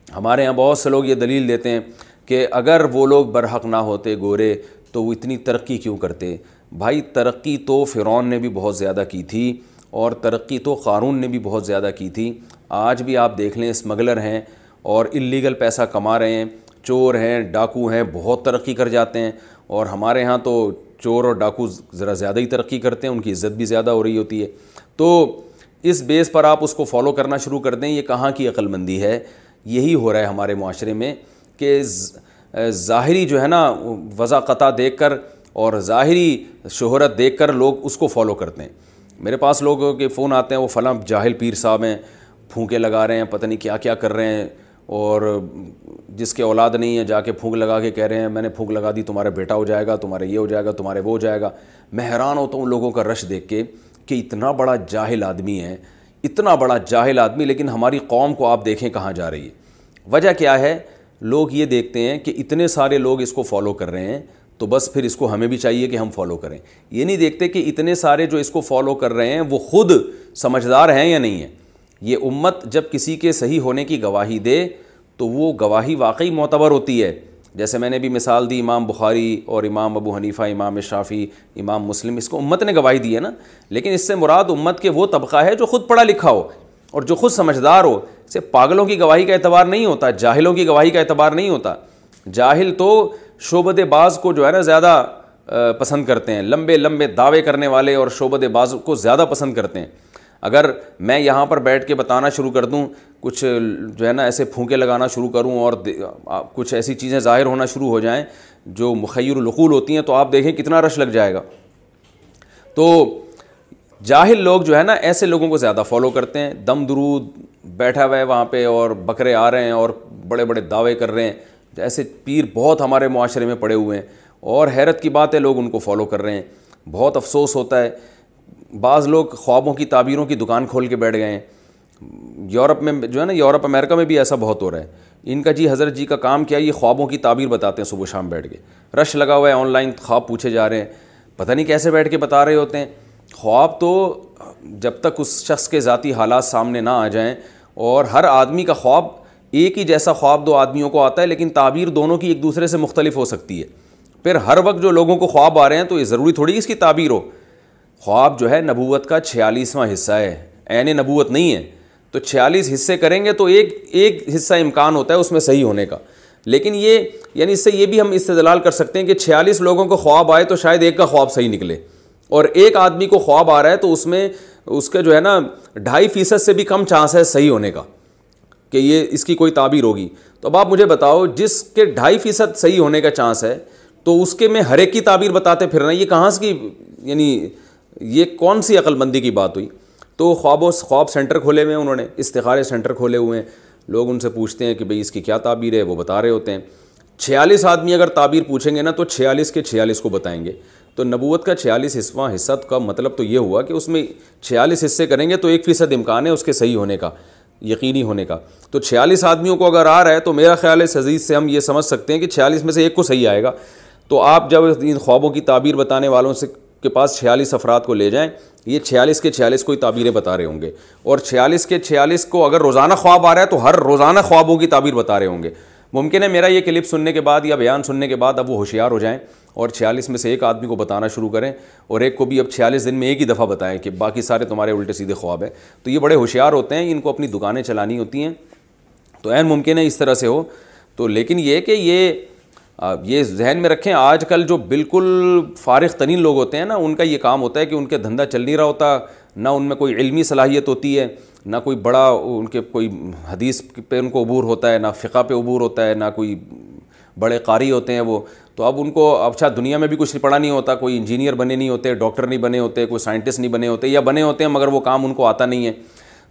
ہمارے ہاں بہت سے لوگ یہ دلیل دیتے ہیں کہ اگر وہ لوگ برحق نہ ہوتے گورے تو وہ اتنی ترقی کیوں کرتے۔ بھائی ترقی تو فرعون نے بھی بہت زیادہ کی تھی، اور ترقی تو قارون نے بھی بہت زیادہ کی تھی۔ آج بھی آپ دیکھ لیں اسمگلر ہیں اور اللیگل پیسہ کما رہے ہیں، چور ہیں، ڈاکو ہیں، بہت ترقی کر جاتے ہیں۔ اور ہمارے ہاں تو چور اور ڈاکو ذرا زیادہ ہی ترقی کرتے ہیں، ان کی عزت بھی زیادہ ہو رہی ہوتی ہے۔ تو اس بیس پر آپ اس کو فالو کرنا شروع کر دیں، یہ کہاں کی عقل مندی ہے؟ یہی ہو رہا ہے ہمارے معاشرے میں کہ ظاہری جو ہے نا وضاقتہ دیکھ کر اور ظاہری شہرت دیکھ کر لوگ اس کو فالو کرتے ہیں۔ میرے پاس لوگوں کے فون آتے ہیں، وہ فلاں جاہل پیر صاحب ہیں، پھونکے لگا رہے ہیں، پتہ نہیں کیا کیا کر رہے ہیں، اور جس کے اولاد نہیں ہے جا کے پھونک لگا کے کہہ رہے ہیں میں نے پھونک لگا دی، تمہارا بیٹا ہو جائے گا، تمہارے یہ ہو جائے گا، تمہارے وہ ہو جائے گا۔ میں حیران ہوتا ہوں لوگوں کا رش دیکھ کے کہ اتنا بڑا جاہل آدمی ہے، اتنا بڑا جاہل آدمی، لیکن ہماری قوم کو آپ دیکھیں کہاں جا رہی ہے۔ وجہ کیا ہے؟ لوگ یہ دیکھتے ہیں کہ اتنے سارے لوگ اس کو فالو کر رہے ہیں تو بس پھر اس کو ہمیں بھی چاہیے کہ ہم فالو کریں۔ یہ نہیں دیکھتے کہ اتنے سارے جو اس کو فالو کر رہے ہیں وہ خود سمجھدار ہیں یا نہیں ہیں۔ یہ امت جب کسی کے صحیح ہونے کی گواہی دے تو وہ گواہی واقعی معتبر ہوتی ہے۔ جیسے میں نے بھی مثال دی امام بخاری اور امام ابو حنیفہ، امام شافعی، امام مسلم، اس کو امت نے گواہی دی ہے نا، لیکن اس سے مراد امت کے وہ طبقہ ہے جو خود پڑھا لکھا ہو اور جو خود سمجھدار ہو۔ سے پاگلوں کی گواہی کا اعتبار نہیں ہوتا، جاہلوں کی گواہی کا اعتبار نہیں ہوتا۔ جاہل تو شعبد باز کو جو ہے نا زیادہ پسند کرتے ہیں، لمبے لمبے دعوے کرنے والے اور شعبد باز کو زیادہ پسند کرتے ہیں۔ اگر میں یہاں پر بیٹھ کے بتانا شروع کر دوں، کچھ جو ہے نا ایسے پھونکے لگانا شروع کروں اور کچھ ایسی چیزیں ظاہر ہونا شروع ہو جائیں جو مخیر العقول ہوتی ہیں، تو آپ دیکھیں کتنا رش لگ جائے گا۔ تو جاہل لوگ جو ہے نا ایسے لوگوں کو زیادہ فالو کرتے ہیں۔ دم درود بیٹھا ہوا ہے وہاں پہ اور بکرے آ رہے ہیں اور بڑے بڑے دعوے کر رہے ہیں، ایسے پیر بہت ہمارے معاشرے میں پڑے ہوئے ہیں، اور حیرت کی بات ہے لوگ ان کو فالو کر رہے ہیں۔ بہت افسوس ہوتا ہے، بعض لوگ خوابوں کی تعبیروں کی دکان کھول کے بیٹھ گئے ہیں۔ یورپ میں جو ہے نا، یورپ امریکہ میں بھی ایسا بہت ہو رہا ہے۔ ان کا جی حضرت جی کا کام کیا ہے، یہ خوابوں کی تعبیر بتاتے ہیں صبح شام بیٹھ کے، رش لگا ہوا ہے، آن لائن خواب پوچھے جا رہے ہیں، پتہ نہیں کیسے بیٹھ کے بتا رہے ہوتے ہیں۔ خواب تو جب تک اس شخص کے ذاتی حالات سامنے نہ آ جائیں، اور ہر آدمی کا خواب ایک ہی جیسا خواب دو آدمیوں کو آتا ہے لیکن تعبیر دونوں کی ایک دوسرے سے مختلف ہو سکتی ہے. پھر ہر وقت جو لوگوں کو خواب آ رہے ہیں تو یہ ضروری تھوڑی اس کی تعبیر ہو. خواب جو ہے نبوت کا 46واں حصہ ہے, عین نبوت نہیں ہے. تو 46 حصے کریں گے تو ایک حصہ امکان ہوتا ہے اس میں صحیح ہونے کا. لیکن یہ یعنی اس سے یہ بھی ہم استدلال کر سکتے ہیں کہ 46 لوگوں کو خواب آئے تو شاید ایک کا خواب صحیح نکلے, اور ایک آدمی کو خواب آ رہا ہے تو اس میں اس کا جو ہے نا 2.5% سے بھی کم چانس ہے صحیح ہونے کا کہ یہ اس کی کوئی تعبیر ہوگی. تو اب آپ مجھے بتاؤ جس کے 2.5% صحیح ہونے کا چانس ہے تو اس کے میں ہر ایک کی تعبیر بتاتے پھرنا, یہ کہاں سے کی یعنی یہ کون سی عقل مندی کی بات ہوئی. تو خواب سینٹر کھولے ہوئے ہیں انہوں نے, استخارے سینٹر کھولے ہوئے ہیں. لوگ ان سے پوچھتے ہیں کہ بھئی اس کی کیا تعبیر ہے, وہ بتا رہے ہوتے ہیں. 46 آدمی اگر تعبیر پوچھیں گے نا تو 46 کے 46 کو بتائیں گے. تو نبوت کا 46واں حصہ کا مطلب تو یہ ہوا کہ اس میں 46 حصے کریں گے تو 1% امکان ہے اس کے صحیح ہونے کا, یقینی ہونے کا. تو 46 آدمیوں کو اگر آ رہا ہے تو میرا خیال ہے اس حدیث سے ہم یہ سمجھ سکتے ہیں کہ 46 میں سے ایک کو صحیح آئے گا. تو آپ جب ان خوابوں کی تعبیر بتانے والوں سے کے پاس 46 افراد کو لے جائیں, یہ 46 کے 46 کوئی تعبیریں بتا رہے ہوں گے, اور 46 کے 46 کو اگر روزانہ خواب آ رہا ہے تو ہر روزانہ خوابوں کی تعبیر بتا رہے ہوں گے. ممکن ہے میرا یہ کلپ سننے کے بعد یا بیان سننے کے بعد اب وہ ہوشیار ہو جائیں اور 46 میں سے ایک آدمی کو بتانا شروع کریں, اور ایک کو بھی اب 46 دن میں ایک ہی دفعہ بتائیں کہ باقی سارے تمہارے الٹے سیدھے خواب ہیں. تو یہ بڑے ہوشیار ہوتے ہیں, ان کو اپنی دکانیں چلانی ہوتی ہیں, تو عین ممکن ہے اس طرح سے ہو. تو لیکن یہ کہ یہ ذہن میں رکھیں, آج کل جو بالکل فارغ ترین لوگ ہوتے ہیں نا, ان کا یہ کام ہوتا ہے کہ ان کے دھندا چل نہیں رہا ہوتا, نہ ان میں کوئی علمی صلاحیت ہوتی ہے, نہ کوئی بڑا ان کے کوئی حدیث پہ ان کو عبور ہوتا ہے, نہ فقہ پہ عبور ہوتا ہے, نہ کوئی بڑے قاری ہوتے ہیں وہ. تو اب ان کو اچھا دنیا میں بھی کچھ پڑھا نہیں ہوتا, کوئی انجینئر بنے نہیں ہوتے, ڈاکٹر نہیں بنے ہوتے, کوئی سائنٹسٹ نہیں بنے ہوتے, یا بنے ہوتے ہیں مگر وہ کام ان کو آتا نہیں ہے.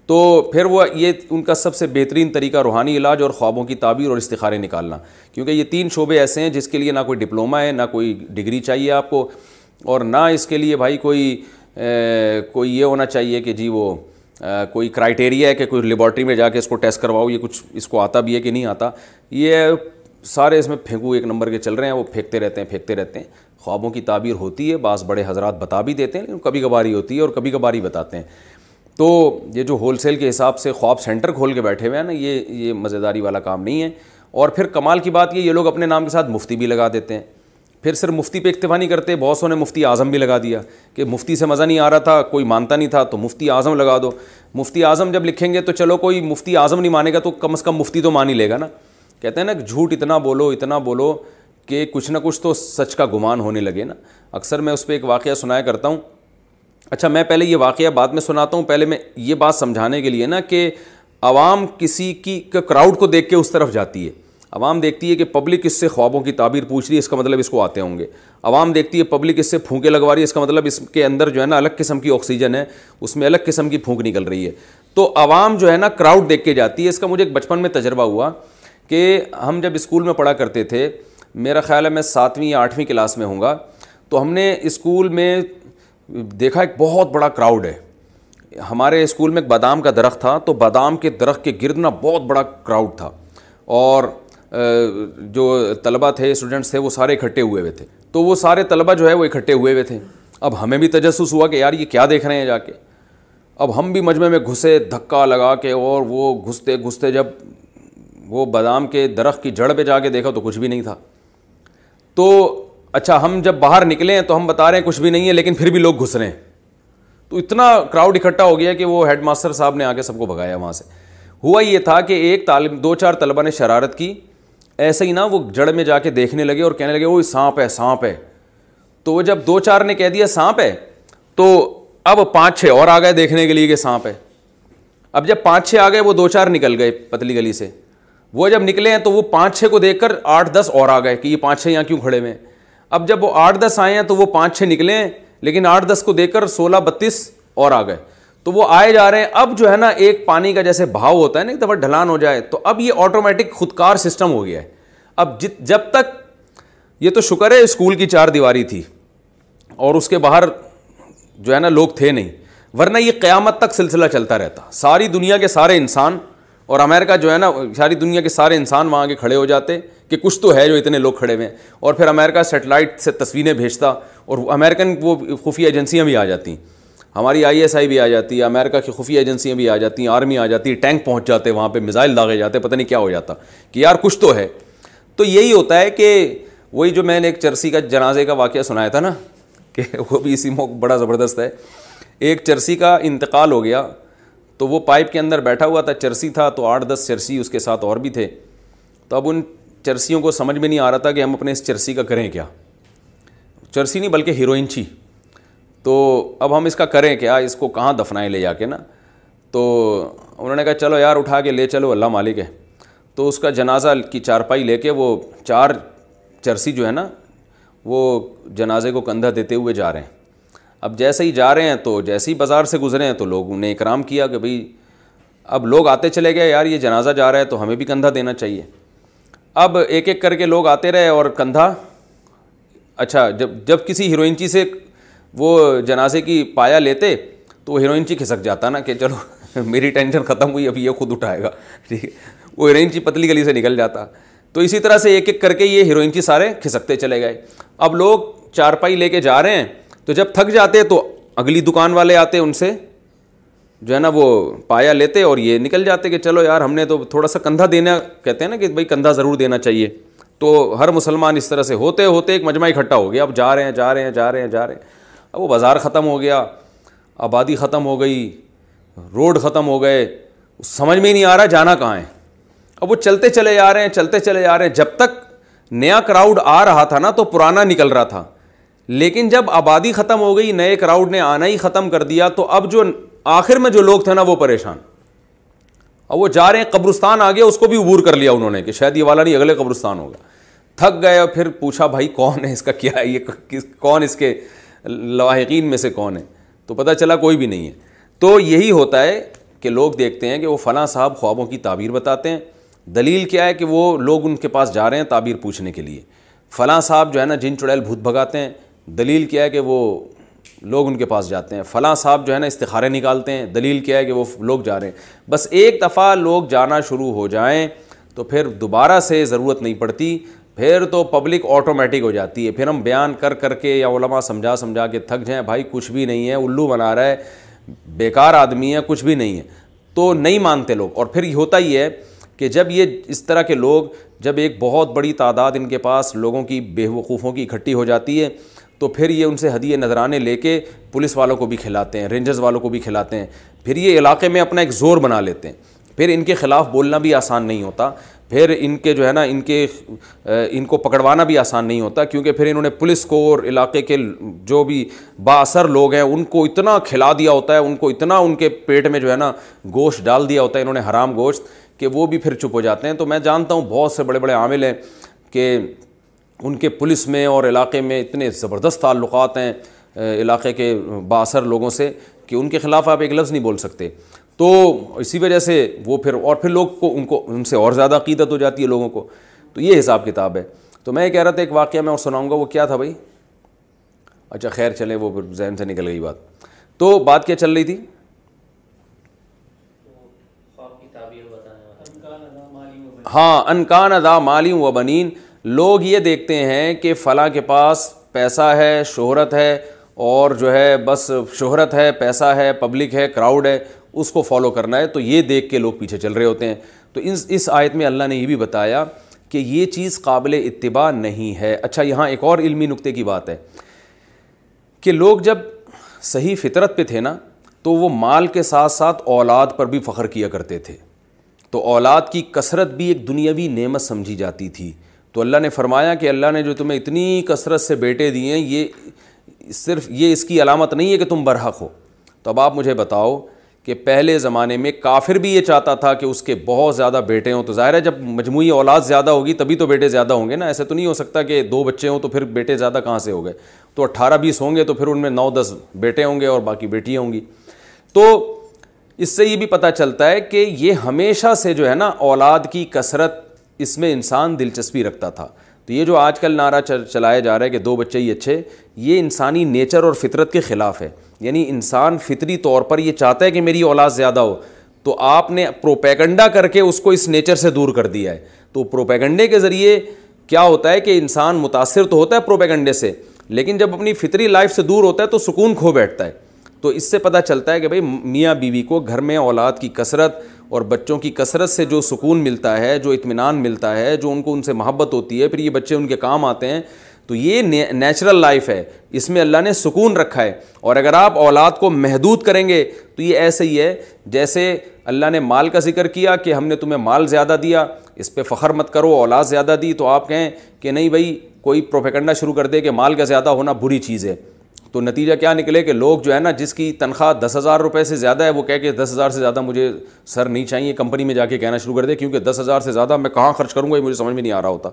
تو پھر وہ یہ ان کا سب سے بہترین طریقہ روحانی علاج اور خوابوں کی تعبیر اور استخارے نکالنا, کیونکہ یہ 3 شعبے ایسے ہیں جس کے لیے نہ کوئی ڈپلومہ ہے, نہ کوئی ڈگری چاہیے آپ کو, اور نہ اس کے لیے بھائی کوئی یہ ہونا چاہیے کہ جی وہ کوئی کرائٹیریا ہے کہ کوئی لیبارٹری میں جا کے اس کو ٹیسٹ کرواؤ یہ کچھ اس کو آتا بھی ہے کہ نہیں آتا. یہ سارے اس میں پھینکو ایک نمبر کے چل رہے ہیں, وہ پھینکتے رہتے ہیں. خوابوں کی تعبیر ہوتی ہے, بعض بڑے حضرات بتا بھی دیتے ہیں, لیکن کبھی کبھاری ہوتی ہے اور کبھی کبھاری بتاتے ہیں. تو یہ جو ہول سیل کے حساب سے خواب سینٹر کھول کے بیٹھے ہوئے ہیں نا, یہ مزیداری والا کام نہیں ہے. اور پھر کمال کی بات یہ لوگ اپنے نام کے ساتھ مفتی بھی لگا دیتے ہیں. پھر صرف مفتی پہ اکتفا نہیں کرتے, بہت سو نے مفتی اعظم بھی لگا دیا کہ مفتی سے مزہ نہیں آ رہا تھا, کوئی مانتا نہیں تھا تو مفتی اعظم لگا دو. مفتی اعظم جب لکھیں گے تو چلو کوئی مفتی اعظم نہیں مانے گا تو کم از کم مفتی تو مان ہی لے گا نا. کہتے ہیں نا کہ جھوٹ اتنا بولو کہ کچھ نہ کچھ تو سچ کا گمان ہونے لگے نا. اکثر میں اس پہ ایک واقعہ سنایا کرتا ہوں. اچھا میں پہلے یہ واقعہ بعد میں سناتا ہوں, پہلے میں یہ بات سمجھانے کے لیے نا کہ عوام کسی کی کراؤڈ کو دیکھ کے اس طرف جاتی ہے. عوام دیکھتی ہے کہ پبلک اس سے خوابوں کی تعبیر پوچھ رہی ہے, اس کا مطلب اس کو آتے ہوں گے. عوام دیکھتی ہے پبلک اس سے پھونکے لگوا رہی ہے, اس کا مطلب اس کے اندر جو ہے نا الگ قسم کی آکسیجن ہے, اس میں الگ قسم کی پھونک نکل رہی ہے. تو عوام جو ہے نا کراؤڈ دیکھ کے جاتی ہے. اس کا مجھے ایک بچپن میں تجربہ ہوا کہ ہم جب اسکول میں پڑھا کرتے تھے, میرا خیال ہے میں 7ویں یا 8ویں کلاس میں ہوں گا, تو ہم نے اسکول میں دیکھا ایک بہت بڑا کراؤڈ ہے. ہمارے اسکول میں ایک بادام کا درخت تھا, تو بادام کے درخت کے گرد نا بہت بڑا کراؤڈ تھا, اور جو طلبہ تھے, اسٹوڈنٹس تھے, وہ سارے اکٹھے ہوئے تھے. تو وہ سارے طلبہ جو ہے وہ اکٹھے ہوئے تھے. اب ہمیں بھی تجسس ہوا کہ یار یہ کیا دیکھ رہے ہیں جا کے. اب ہم بھی مجمع میں گھسے دھکا لگا کے, اور وہ گھستے جب وہ بادام کے درخت کی جڑ پہ جا کے دیکھا تو کچھ بھی نہیں تھا. تو اچھا ہم جب باہر نکلے ہیں تو ہم بتا رہے ہیں کچھ بھی نہیں ہے, لیکن پھر بھی لوگ گھس رہے ہیں. تو اتنا کراؤڈ اکٹھا ہو گیا کہ وہ ہیڈ ماسٹر صاحب نے آ کے سب کو بھگایا وہاں سے. ہوا یہ تھا کہ ایک 2-4 طلبہ نے شرارت کی, ایسے ہی نا وہ جڑ میں جا کے دیکھنے لگے اور کہنے لگے وہ سانپ ہے. تو جب 2-4 نے کہہ دیا سانپ ہے, تو اب 5-6 اور آ گئے دیکھنے کے لیے کہ سانپ ہے. اب جب 5-6 آ گئے, وہ 2-4 نکل گئے پتلی گلی سے. وہ جب نکلے ہیں تو وہ 5-6 کو دیکھ کر 8-10 اور آ گئے کہ یہ 5-6 یہاں کیوں کھڑے ہوئے ہیں. اب جب وہ 8-10 آئے ہیں تو وہ 5-6 نکلے ہیں, لیکن 8-10 کو دیکھ کر 16-32 اور آ گئے. تو وہ آئے جا رہے ہیں. اب جو ہے نا ایک پانی کا جیسے بہاؤ ہوتا ہے نا, ایک دفعہ ڈھلان ہو جائے تو اب یہ آٹومیٹک خودکار سسٹم ہو گیا ہے. اب جب تک یہ تو شکر ہے اسکول کی 4 دیواری تھی اور اس کے باہر جو ہے نا لوگ تھے نہیں, ورنہ یہ قیامت تک سلسلہ چلتا رہتا. ساری دنیا کے سارے انسان, اور امریکہ جو ہے نا ساری دنیا کے سارے انسان وہاں کے کھڑے ہو جاتے کہ کچھ تو ہے جو اتنے لوگ کھڑے ہوئے ہیں. اور پھر امریکہ سیٹلائٹ سے تصویریں بھیجتا, اور امریکن وہ خفیہ ایجنسیاں بھی آ جاتی. ہماری ISI بھی آ جاتی ہے, امریکہ کی خفیہ ایجنسیاں بھی آ جاتی ہیں, آرمی آ جاتی ہے, ٹینک پہنچ جاتے, وہاں پہ میزائل داغے جاتے, پتہ نہیں کیا ہو جاتا کہ یار کچھ تو ہے. تو یہی ہوتا ہے کہ وہی جو میں نے ایک چرسی کا جنازے کا واقعہ سنایا تھا نا, کہ وہ بھی اسی موقع بڑا زبردست ہے. ایک چرسی کا انتقال ہو گیا, تو وہ پائپ کے اندر بیٹھا ہوا تھا, چرسی تھا, تو 8-10 چرسی اس کے ساتھ اور بھی تھے. تو اب ان چرسیوں کو سمجھ میں نہیں آ رہا تھا کہ ہم اپنے اس چرسی کا کریں کیا, چرسی نہیں بلکہ ہیروئنچی. تو اب ہم اس کا کریں کیا, اس کو کہاں دفنائیں لے جا کے نا. تو انہوں نے کہا چلو یار اٹھا کے لے چلو, اللہ مالک ہے. تو اس کا جنازہ کی چارپائی لے کے وہ 4 چرسی جو ہے نا وہ جنازے کو کندھا دیتے ہوئے جا رہے ہیں. اب جیسے ہی جا رہے ہیں تو جیسے ہی بازار سے گزرے ہیں تو لوگوں نے اکرام کیا کہ بھئی, اب لوگ آتے چلے گئے, یار یہ جنازہ جا رہا ہے تو ہمیں بھی کندھا دینا چاہیے. اب ایک ایک کر کے لوگ آتے رہے اور کندھا, اچھا جب کسی ہیروئنچی سے وہ جنازے کی پایا لیتے تو وہ ہیروئنچی کھسک جاتا نا کہ چلو میری ٹینشن ختم ہوئی, اب یہ خود اٹھائے گا, ٹھیک ہے, وہ ہیروئنچی پتلی گلی سے نکل جاتا. تو اسی طرح سے ایک ایک کر کے یہ ہیروئنچی سارے کھسکتے چلے گئے. اب لوگ چارپائی لے کے جا رہے ہیں, تو جب تھک جاتے تو اگلی دکان والے آتے, ان سے جو ہے نا وہ پایا لیتے اور یہ نکل جاتے کہ چلو یار ہم نے تو تھوڑا سا کندھا دینا, کہتے ہیں نا کہ بھائی کندھا ضرور دینا چاہیے. تو ہر مسلمان اس طرح سے ہوتے ہوتے ایک مجمع اکٹھا ہو گیا. اب جا رہے ہیں. اب وہ بازار ختم ہو گیا, آبادی ختم ہو گئی, روڈ ختم ہو گئے, سمجھ میں ہی نہیں آ رہا جانا کہاں ہے. اب وہ چلتے چلے جا رہے ہیں. جب تک نیا کراؤڈ آ رہا تھا نا تو پرانا نکل رہا تھا, لیکن جب آبادی ختم ہو گئی, نئے کراؤڈ نے آنا ہی ختم کر دیا, تو اب جو آخر میں جو لوگ تھے نا وہ پریشان. اب وہ جا رہے ہیں, قبرستان آ گیا, اس کو بھی عبور کر لیا انہوں نے کہ شاید یہ والا نہیں, اگلے قبرستان ہوگا. تھک گئے اور پھر پوچھا بھائی کون ہے, اس کا کیا ہے, یہ کون اس کے لاحقین میں سے کون ہے, تو پتہ چلا کوئی بھی نہیں ہے. تو یہی ہوتا ہے کہ لوگ دیکھتے ہیں کہ وہ فلاں صاحب خوابوں کی تعبیر بتاتے ہیں. دلیل کیا ہے کہ وہ لوگ ان کے پاس جا رہے ہیں تعبیر پوچھنے کے لیے. فلاں صاحب جو ہے نا جن چڑیل بھوت بھگاتے ہیں, دلیل کیا ہے کہ وہ لوگ ان کے پاس جاتے ہیں. فلاں صاحب جو ہے نا استخارے نکالتے ہیں, دلیل کیا ہے کہ وہ لوگ جا رہے ہیں. بس ایک دفعہ لوگ جانا شروع ہو جائیں تو پھر دوبارہ سے ضرورت نہیں پڑتی, پھر تو پبلک آٹومیٹک ہو جاتی ہے. پھر ہم بیان کر کے یا علماء سمجھا کے تھک جائیں, بھائی کچھ بھی نہیں ہے, الو بنا رہا ہے, بیکار آدمی ہے, کچھ بھی نہیں ہے, تو نہیں مانتے لوگ. اور پھر ہوتا ہی ہے کہ جب یہ اس طرح کے لوگ, جب ایک بہت بڑی تعداد ان کے پاس لوگوں کی بے وقوفوں کی اکٹھی ہو جاتی ہے, تو پھر یہ ان سے ہدیے نذرانے لے کے پولیس والوں کو بھی کھلاتے ہیں, رینجرز والوں کو بھی کھلاتے ہیں. پھر یہ علاقے میں اپنا ایک زور بنا لیتے ہیں. پھر ان کے خلاف بولنا بھی آسان نہیں ہوتا, پھر ان کے جو ہے نا ان کو پکڑوانا بھی آسان نہیں ہوتا, کیونکہ پھر انہوں نے پولیس کو اور علاقے کے جو بھی بااثر لوگ ہیں ان کو اتنا کھلا دیا ہوتا ہے, ان کو اتنا ان کے پیٹ میں جو ہے نا گوشت ڈال دیا ہوتا ہے انہوں نے, حرام گوشت, کہ وہ بھی پھر چپ ہو جاتے ہیں. تو میں جانتا ہوں بہت سے بڑے بڑے عامل ہیں کہ ان کے پولیس میں اور علاقے میں اتنے زبردست تعلقات ہیں علاقے کے بااثر لوگوں سے کہ ان کے خلاف آپ ایک لفظ نہیں بول سکتے. تو اسی وجہ سے وہ پھر لوگ کو ان سے اور زیادہ عقیدت ہو جاتی ہے لوگوں کو. تو یہ حساب کتاب ہے. تو میں یہ کہہ رہا تھا ایک واقعہ میں اور سناؤں گا, وہ کیا تھا بھائی, اچھا خیر چلیں وہ ذہن سے نکل گئی بات. تو بات کیا چل رہی تھی, ہاں, ان کان ذا مال و بنین. لوگ یہ دیکھتے ہیں کہ فلاں کے پاس پیسہ ہے, شہرت ہے, اور جو ہے بس شہرت ہے, پیسہ ہے, پبلک ہے, کراؤڈ ہے, اس کو فالو کرنا ہے, تو یہ دیکھ کے لوگ پیچھے چل رہے ہوتے ہیں. تو اس آیت میں اللہ نے یہ بھی بتایا کہ یہ چیز قابل اتباع نہیں ہے. اچھا یہاں ایک اور علمی نکتے کی بات ہے کہ لوگ جب صحیح فطرت پہ تھے نا تو وہ مال کے ساتھ ساتھ اولاد پر بھی فخر کیا کرتے تھے. تو اولاد کی کثرت بھی ایک دنیاوی نعمت سمجھی جاتی تھی. تو اللہ نے فرمایا کہ اللہ نے جو تمہیں اتنی کثرت سے بیٹے دیے ہیں, یہ صرف یہ اس کی علامت نہیں ہے کہ تم برحق ہو. تو اب آپ مجھے بتاؤ کہ پہلے زمانے میں کافر بھی یہ چاہتا تھا کہ اس کے بہت زیادہ بیٹے ہوں. تو ظاہر ہے جب مجموعی اولاد زیادہ ہوگی تبھی تو بیٹے زیادہ ہوں گے نا. ایسے تو نہیں ہو سکتا کہ 2 بچے ہوں تو پھر بیٹے زیادہ کہاں سے ہو گئے. تو 18-20 ہوں گے تو پھر ان میں 9-10 بیٹے ہوں گے اور باقی بیٹیاں ہوں گی. تو اس سے یہ بھی پتہ چلتا ہے کہ یہ ہمیشہ سے جو ہے نا اولاد کی کثرت, اس میں انسان دلچسپی رکھتا تھا. تو یہ جو آج کل نعرہ چلایا جا رہا ہے کہ 2 بچے ہی اچھے, یہ انسانی نیچر اور فطرت کے خلاف ہے. یعنی انسان فطری طور پر یہ چاہتا ہے کہ میری اولاد زیادہ ہو, تو آپ نے پروپیگنڈا کر کے اس کو اس نیچر سے دور کر دیا ہے. تو پروپیگنڈے کے ذریعے کیا ہوتا ہے کہ انسان متاثر تو ہوتا ہے پروپیگنڈے سے, لیکن جب اپنی فطری لائف سے دور ہوتا ہے تو سکون کھو بیٹھتا ہے. تو اس سے پتہ چلتا ہے کہ بھئی میاں بیوی کو گھر میں اولاد کی کثرت اور بچوں کی کثرت سے جو سکون ملتا ہے، جو اطمینان ملتا ہے، جو ان کو ان سے محبت ہوتی ہے، پھر یہ بچے ان کے کام آتے ہیں، تو یہ نیچرل لائف ہے، اس میں اللہ نے سکون رکھا ہے۔ اور اگر آپ اولاد کو محدود کریں گے تو یہ ایسے ہی ہے جیسے اللہ نے مال کا ذکر کیا کہ ہم نے تمہیں مال زیادہ دیا، اس پہ فخر مت کرو، اولاد زیادہ دی، تو آپ کہیں کہ نہیں بھائی کوئی پروپیگنڈا شروع کر دے کہ مال کا زیادہ ہونا بری چیز ہے، تو نتیجہ کیا نکلے کہ لوگ جو ہے نا، جس کی تنخواہ 10,000 روپے سے زیادہ ہے، وہ کہہ کہ 10,000 سے زیادہ مجھے سر نہیں چاہیے، کمپنی میں جا کے کہنا شروع کر دے، کیونکہ 10,000 سے زیادہ میں کہاں خرچ کروں گا یہ مجھے سمجھ میں نہیں آ رہا ہوتا۔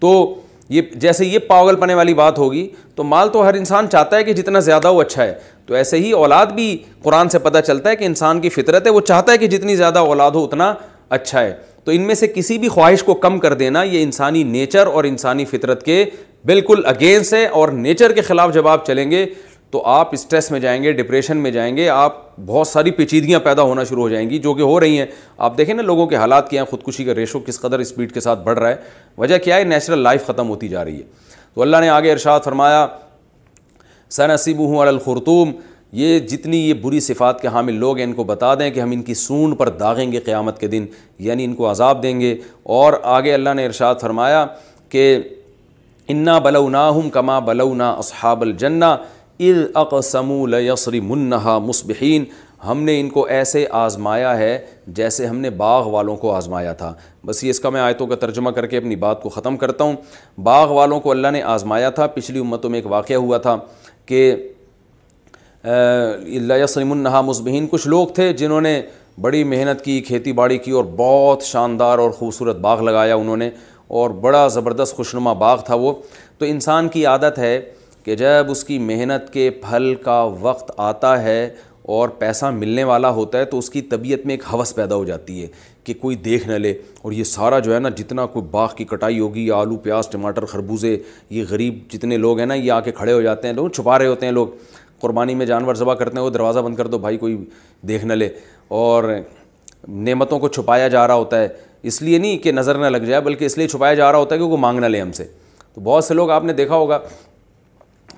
تو یہ جیسے یہ پاگل پنے والی بات ہوگی، تو مال تو ہر انسان چاہتا ہے کہ جتنا زیادہ وہ اچھا ہے، تو ایسے ہی اولاد بھی قرآن سے پتہ چلتا ہے کہ انسان کی فطرت ہے، وہ چاہتا ہے کہ جتنی زیادہ اولاد ہو اتنا اچھا ہے۔ تو ان میں سے کسی بھی خواہش کو کم کر دینا یہ انسانی نیچر اور انسانی فطرت کے بالکل اگینسٹ ہے، اور نیچر کے خلاف جب آپ چلیں گے تو آپ اسٹریس میں جائیں گے، ڈپریشن میں جائیں گے، آپ بہت ساری پیچیدگیاں پیدا ہونا شروع ہو جائیں گی، جو کہ ہو رہی ہیں۔ آپ دیکھیں نا لوگوں کے حالات کیا ہیں، خودکشی کا ریشو کس قدر اسپیڈ کے ساتھ بڑھ رہا ہے، وجہ کیا ہے؟ نیچرل لائف ختم ہوتی جا رہی ہے۔ تو اللہ نے آگے ارشاد فرمایا سَنَصِبُهُ عَلَى الْخُرْطُومِ، یہ جتنی یہ بری صفات کے حامل لوگ ہیں ان کو بتا دیں کہ ہم ان کی سونڈ پر داغیں گے قیامت کے دن، یعنی ان کو عذاب دیں گے۔ اور آگے اللہ نے ارشاد فرمایا کہ اِنَّا بَلَوْنَاهُمْ كَمَا بَلَوْنَا أَصْحَابَ الْجَنَّةِ اِذْ أَقْسَمُوا لَيَصْرِمُنَّهَا مُصْبِحِينَ، ہم نے ان کو ایسے آزمایا ہے جیسے ہم نے باغ والوں کو آزمایا تھا۔ بس یہ اس کا میں آیتوں کا ترجمہ کر کے اپنی بات کو ختم کرتا ہوں۔ باغ والوں کو اللہ نے آزمایا تھا۔ پچھلی امتوں میں ایک واقعہ ہوا تھا کہ لَيَصْرِمُنَّهَا مُصْبِحِينَ، کچھ لوگ تھے جنہوں نے بڑی محنت کی، کھیتی باڑی کی، اور بہت شاندار اور خوبصورت باغ لگایا انہوں نے، اور بڑا زبردست خوشنما باغ تھا وہ۔ تو انسان کی عادت ہے کہ جب اس کی محنت کے پھل کا وقت آتا ہے اور پیسہ ملنے والا ہوتا ہے تو اس کی طبیعت میں ایک ہوس پیدا ہو جاتی ہے کہ کوئی دیکھ نہ لے، اور یہ سارا جو ہے نا جتنا کوئی باغ کی کٹائی ہوگی، آلو پیاز ٹماٹر خربوزے، یہ غریب جتنے لوگ ہیں نا یہ آ کے کھڑے ہو جاتے ہیں، لوگ چھپا رہے ہوتے ہیں، لوگ قربانی میں جانور ذبح کرتے ہیں، وہ دروازہ بند کر دو بھائی کوئی دیکھ نہ لے، اور نعمتوں کو چھپایا جا رہا ہوتا ہے، اس لیے نہیں کہ نظر نہ لگ جائے بلکہ اس لیے چھپایا جا رہا ہوتا ہے کہ وہ مانگ نہ لے ہم سے۔ تو بہت سے لوگ آپ نے دیکھا ہوگا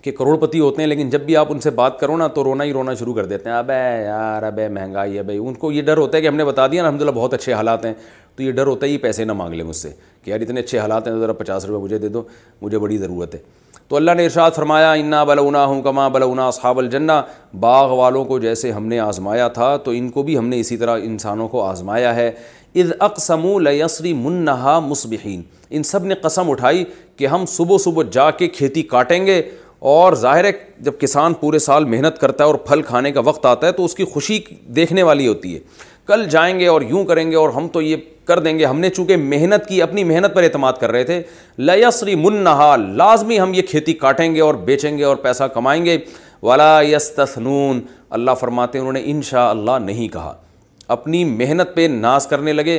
کہ کروڑ پتی ہوتے ہیں، لیکن جب بھی آپ ان سے بات کرو نا تو رونا ہی رونا شروع کر دیتے ہیں، ابے یار ابے مہنگائی ہے بھائی۔ ان کو یہ ڈر ہوتا ہے کہ ہم نے بتا دیا نا الحمدللہ بہت اچھے حالات ہیں، تو یہ ڈر ہوتا ہے یہ پیسے نہ مانگ لیں مجھ سے کہ یار اتنے اچھے حالات ہیں تو ذرا 50 روپے مجھے دے دو، مجھے بڑی ضرورت ہے۔ تو اللہ نے ارشاد فرمایا اِنَّا بَلَوْنَاهُمْ كَمَا بَلَوْنَا أَصْحَابَ الْجَنَّةِ، باغ والوں کو جیسے ہم نے آزمایا تھا تو ان کو بھی ہم نے اسی طرح انسانوں کو آزمایا ہے۔ اِذْ أَقْسَمُوا لَيَصْرِمُنَّهَا مُصْبِحِينَ، ان سب نے قسم اٹھائی کہ ہم صبح صبح جا کے کھیتی کاٹیں گے، اور ظاہر ہے جب کسان پورے سال محنت کرتا ہے اور پھل کھانے کا وقت آتا ہے تو اس کی خوشی دیکھنے والی ہوتی ہے، کل جائیں گے اور یوں کریں گے اور ہم تو یہ کر دیں گے۔ ہم نے چونکہ محنت کی، اپنی محنت پر اعتماد کر رہے تھے، لَيَصْرِمُنَّهَا، لازمی ہم یہ کھیتی کاٹیں گے اور بیچیں گے اور پیسہ کمائیں گے۔ وَلَا يَسْتَثْنُونَ، اللہ فرماتے ہیں انہوں نے انشاءاللہ نہیں کہا، اپنی محنت پہ ناز کرنے لگے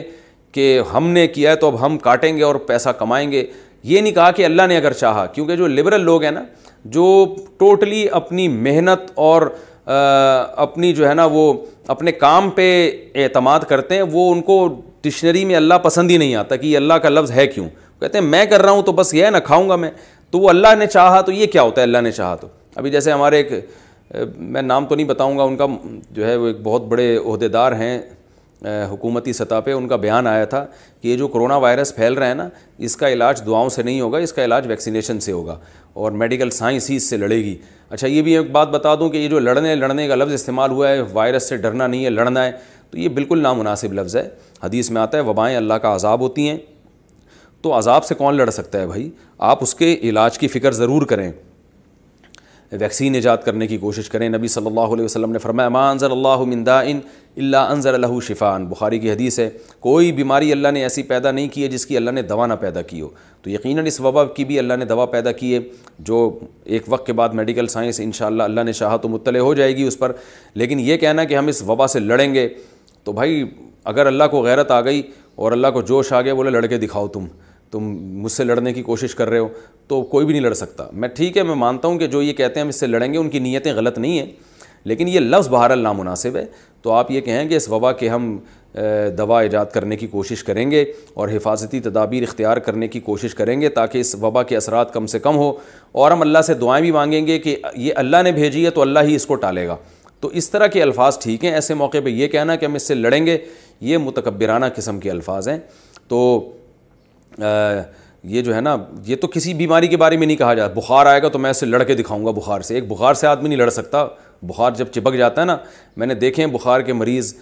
کہ ہم نے کیا ہے تو اب ہم کاٹیں گے اور پیسہ کمائیں گے، یہ نہیں کہا کہ اللہ نے اگر چاہا، کیونکہ جو لبرل لوگ ہیں نا، جو ٹوٹلی اپنی محنت اور اپنی جو ہے نا وہ اپنے کام پہ اعتماد کرتے ہیں، وہ ان کو ڈکشنری میں اللہ پسند ہی نہیں آتا کہ یہ اللہ کا لفظ ہے کیوں، کہتے ہیں میں کر رہا ہوں تو بس یہ ہے نا کھاؤں گا میں، تو وہ اللہ نے چاہا تو یہ کیا ہوتا ہے اللہ نے چاہا تو۔ ابھی جیسے ہمارے ایک میں نام تو نہیں بتاؤں گا، ان کا جو ہے وہ ایک بہت بڑے عہدیدار ہیں حکومتی سطح پہ، ان کا بیان آیا تھا کہ یہ جو کرونا وائرس پھیل رہا ہے نا، اس کا علاج دعاؤں سے نہیں ہوگا، اس کا علاج ویکسینیشن سے ہوگا، اور میڈیکل سائنس ہی اس سے لڑے گی۔ اچھا یہ بھی ایک بات بتا دوں کہ یہ جو لڑنے کا لفظ استعمال ہوا ہے، وائرس سے ڈرنا نہیں ہے لڑنا ہے، تو یہ بالکل نامناسب لفظ ہے۔ حدیث میں آتا ہے وبائیں اللہ کا عذاب ہوتی ہیں، تو عذاب سے کون لڑ سکتا ہے بھائی؟ آپ اس کے علاج کی فکر ضرور کریں، ویکسین ایجاد کرنے کی کوشش کریں۔ نبی صلی اللہ علیہ وسلم نے فرمایا ما انزل اللہ من داء الا انزل له شفاء، بخاری کی حدیث ہے، کوئی بیماری اللہ نے ایسی پیدا نہیں کی ہے جس کی اللہ نے دوا نہ پیدا کی ہو، تو یقیناً اس وبا کی بھی اللہ نے دوا پیدا کی ہے، جو ایک وقت کے بعد میڈیکل سائنس انشاءاللہ اللہ نے چاہا تو مطلع ہو جائے گی اس پر۔ لیکن یہ کہنا کہ ہم اس وبا سے لڑیں گے، تو بھائی اگر اللہ کو غیرت آ گئی اور اللہ کو جوش آ گیا، بولے لڑ کے دکھاؤ، تم مجھ سے لڑنے کی کوشش کر رہے ہو، تو کوئی بھی نہیں لڑ سکتا۔ میں ٹھیک ہے، میں مانتا ہوں کہ جو یہ کہتے ہیں ہم اس سے لڑیں گے ان کی نیتیں غلط نہیں ہیں، لیکن یہ لفظ بہرحال نامناسب ہے۔ تو آپ یہ کہیں کہ اس وبا کے ہم دوا ایجاد کرنے کی کوشش کریں گے اور حفاظتی تدابیر اختیار کرنے کی کوشش کریں گے تاکہ اس وبا کے اثرات کم سے کم ہو، اور ہم اللہ سے دعائیں بھی مانگیں گے کہ یہ اللہ نے بھیجی ہے تو اللہ ہی اس کو ٹالے گا۔ تو اس طرح کے الفاظ ٹھیک ہیں. ایسے موقع پہ یہ کہنا کہ ہم اس سے لڑیں گے یہ متکبرانہ قسم کے الفاظ ہیں. تو یہ جو ہے نا یہ تو کسی بیماری کے بارے میں نہیں کہا جاتا. بخار آئے گا تو میں اس سے لڑ کے دکھاؤں گا بخار سے. ایک بخار سے آدمی نہیں لڑ سکتا. بخار جب چپک جاتا ہے نا, میں نے دیکھے ہیں بخار کے مریض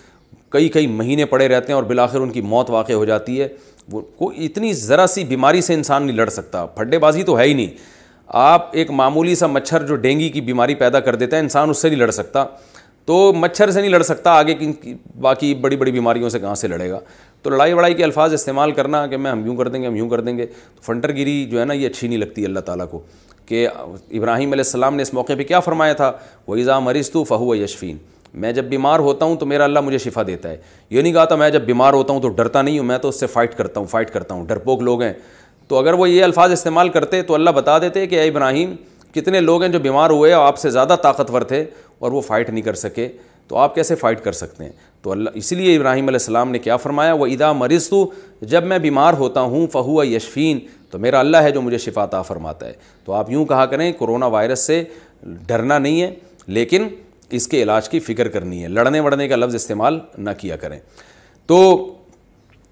کئی مہینے پڑے رہتے ہیں اور بالآخر ان کی موت واقع ہو جاتی ہے. وہ کوئی اتنی ذرا سی بیماری سے انسان نہیں لڑ سکتا. پھڈے بازی تو ہے ہی نہیں. آپ ایک معمولی سا مچھر جو ڈینگی کی بیماری پیدا کر دیتا ہے, انسان اس سے نہیں لڑ سکتا. تو مچھر سے نہیں لڑ سکتا, آگے کی باقی بڑی بڑی بیماریوں سے کہاں سے لڑے گا. تو لڑائی وڑائی کے الفاظ استعمال کرنا کہ ہم یوں کر دیں گے, ہم یوں کر دیں گے, تو فنٹر گیری جو ہے نا یہ اچھی نہیں لگتی اللہ تعالیٰ کو. کہ ابراہیم علیہ السلام نے اس موقع پہ کیا فرمایا تھا, وَإِذَا مَرِضْتُ فَهُوَ يَشْفِينِ, میں جب بیمار ہوتا ہوں تو میرا اللہ مجھے شفا دیتا ہے. یہ نہیں کہا تھا میں جب بیمار ہوتا ہوں تو ڈرتا نہیں ہوں, میں تو اس سے فائٹ کرتا ہوں. ڈرپوک لوگ ہیں. تو اگر وہ یہ الفاظ استعمال کرتے تو اللہ بتا دیتے کہ اے ابراہیم کتنے لوگ ہیں جو بیمار ہوئے اور آپ سے زیادہ طاقتور تھے اور وہ فائٹ نہیں کر سکے, تو آپ کیسے فائٹ کر سکتے ہیں. تو اللہ اسی لیے ابراہیم علیہ السلام نے کیا فرمایا, وَإِذَا مَرِضْتُ, جب میں بیمار ہوتا ہوں, فَهُوَ يَشْفِينِ, تو میرا اللہ ہے جو مجھے شفا عطا فرماتا ہے. تو آپ یوں کہا کریں کرونا وائرس سے ڈرنا نہیں ہے لیکن اس کے علاج کی فکر کرنی ہے. لڑنے وڑنے کا لفظ استعمال نہ کیا کریں. تو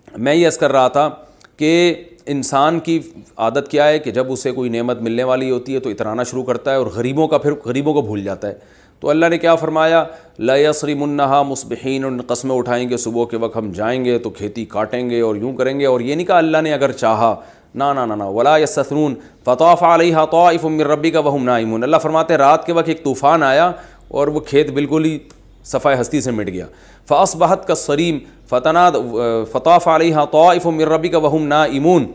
میں یہ عرض کر رہا تھا کہ انسان کی عادت کیا ہے کہ جب اسے کوئی نعمت ملنے والی ہوتی ہے تو اترانا شروع کرتا ہے اور غریبوں کو بھول جاتا ہے. تو اللہ نے کیا فرمایا, لا یصرمنھا مصبحین, قسمیں اٹھائیں گے صبح کے وقت ہم جائیں گے تو کھیتی کاٹیں گے اور یوں کریں گے. اور یہ نہیں کہا اللہ نے اگر چاہا, نا ولا یستثنون فطاف علیہا طائف من ربک وہم نائمون. اللہ فرماتے ہیں رات کے وقت ایک طوفان آیا اور وہ کھیت بالکل ہی صفائے ہستی سے مٹ گیا. فاصبحت کالصریم فطاف علیہا طائف من ربک وہم نائمون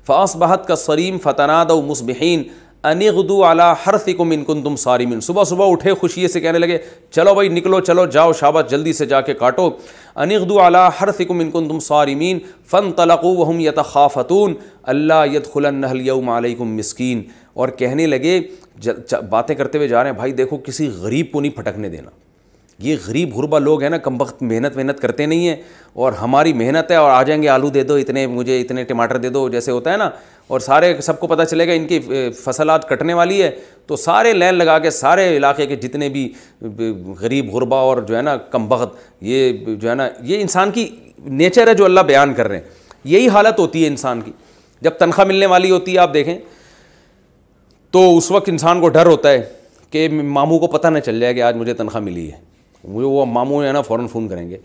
فاصبحت کالصریم فتنادوا مصبحین ان اغدوا علی حرثکم ان کنتم صارمین. صبح اٹھے خوشی سے کہنے لگے چلو بھائی نکلو, چلو جاؤ شاباش جلدی سے جا کے کاٹو. ان اغدوا علی حرثکم ان کنتم صارمین فانطلقوا وهم یتخافتون الا يدخلنها اليوم علیکم مسکین. اور کہنے لگے باتیں کرتے ہوئے جا رہے ہیں, بھائی دیکھو کسی غریب کو نہیں پھٹکنے دینا. یہ غریب غربا لوگ ہیں نا, کم وقت محنت کرتے نہیں ہیں, اور ہماری محنت ہے اور آ جائیں گے آلو دے دو اتنے, مجھے اتنے ٹماٹر دے دو, جیسے ہوتا ہے نا. اور سارے سب کو پتہ چلے گا ان کی فصل آج کٹنے والی ہے تو سارے لین لگا کے سارے علاقے کے جتنے بھی غریب غربا اور جو ہے نا کم وقت, یہ جو ہے نا یہ انسان کی نیچر ہے جو اللہ بیان کر رہے ہیں. یہی حالت ہوتی ہے انسان کی جب تنخواہ ملنے والی ہوتی ہے. آپ دیکھیں تو اس وقت انسان کو ڈر ہوتا ہے کہ ماموں کو پتہ نہ چل جائے کہ آج مجھے تنخواہ ملی ہے. وہ ماموں ہے نا فوراً فون کریں گے.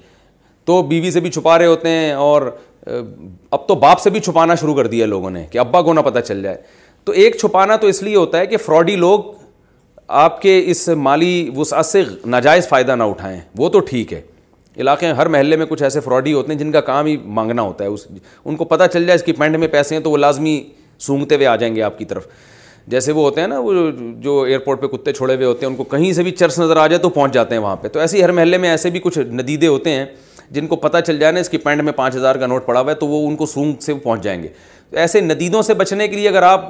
تو بیوی سے بھی چھپا رہے ہوتے ہیں اور اب تو باپ سے بھی چھپانا شروع کر دیا لوگوں نے کہ ابا کو نہ پتہ چل جائے. تو ایک چھپانا تو اس لیے ہوتا ہے کہ فراڈی لوگ آپ کے اس مالی وسعت سے ناجائز فائدہ نہ اٹھائیں. وہ تو ٹھیک ہے, علاقے ہر محلے میں کچھ ایسے فراڈی ہوتے ہیں جن کا کام ہی مانگنا ہوتا ہے. ان کو پتہ چل جائے اس کی پینٹ میں پیسے ہیں تو وہ لازمی سونگتے ہوئے آ جائیں گے آپ کی طرف. جیسے وہ ہوتے ہیں نا وہ جو ایئرپورٹ پہ کتے چھوڑے ہوئے ہوتے ہیں, ان کو کہیں سے بھی چرس نظر آ جائے تو پہنچ جاتے ہیں وہاں پہ. تو ایسے ہی ہر محلے میں ایسے بھی کچھ ندیدے ہوتے ہیں جن کو پتہ چل جائے نا اس کی پینٹ میں 5000 کا نوٹ پڑا ہوا ہے تو وہ ان کو سونگ سے پہنچ جائیں گے. تو ایسے ندیدوں سے بچنے کے لیے اگر آپ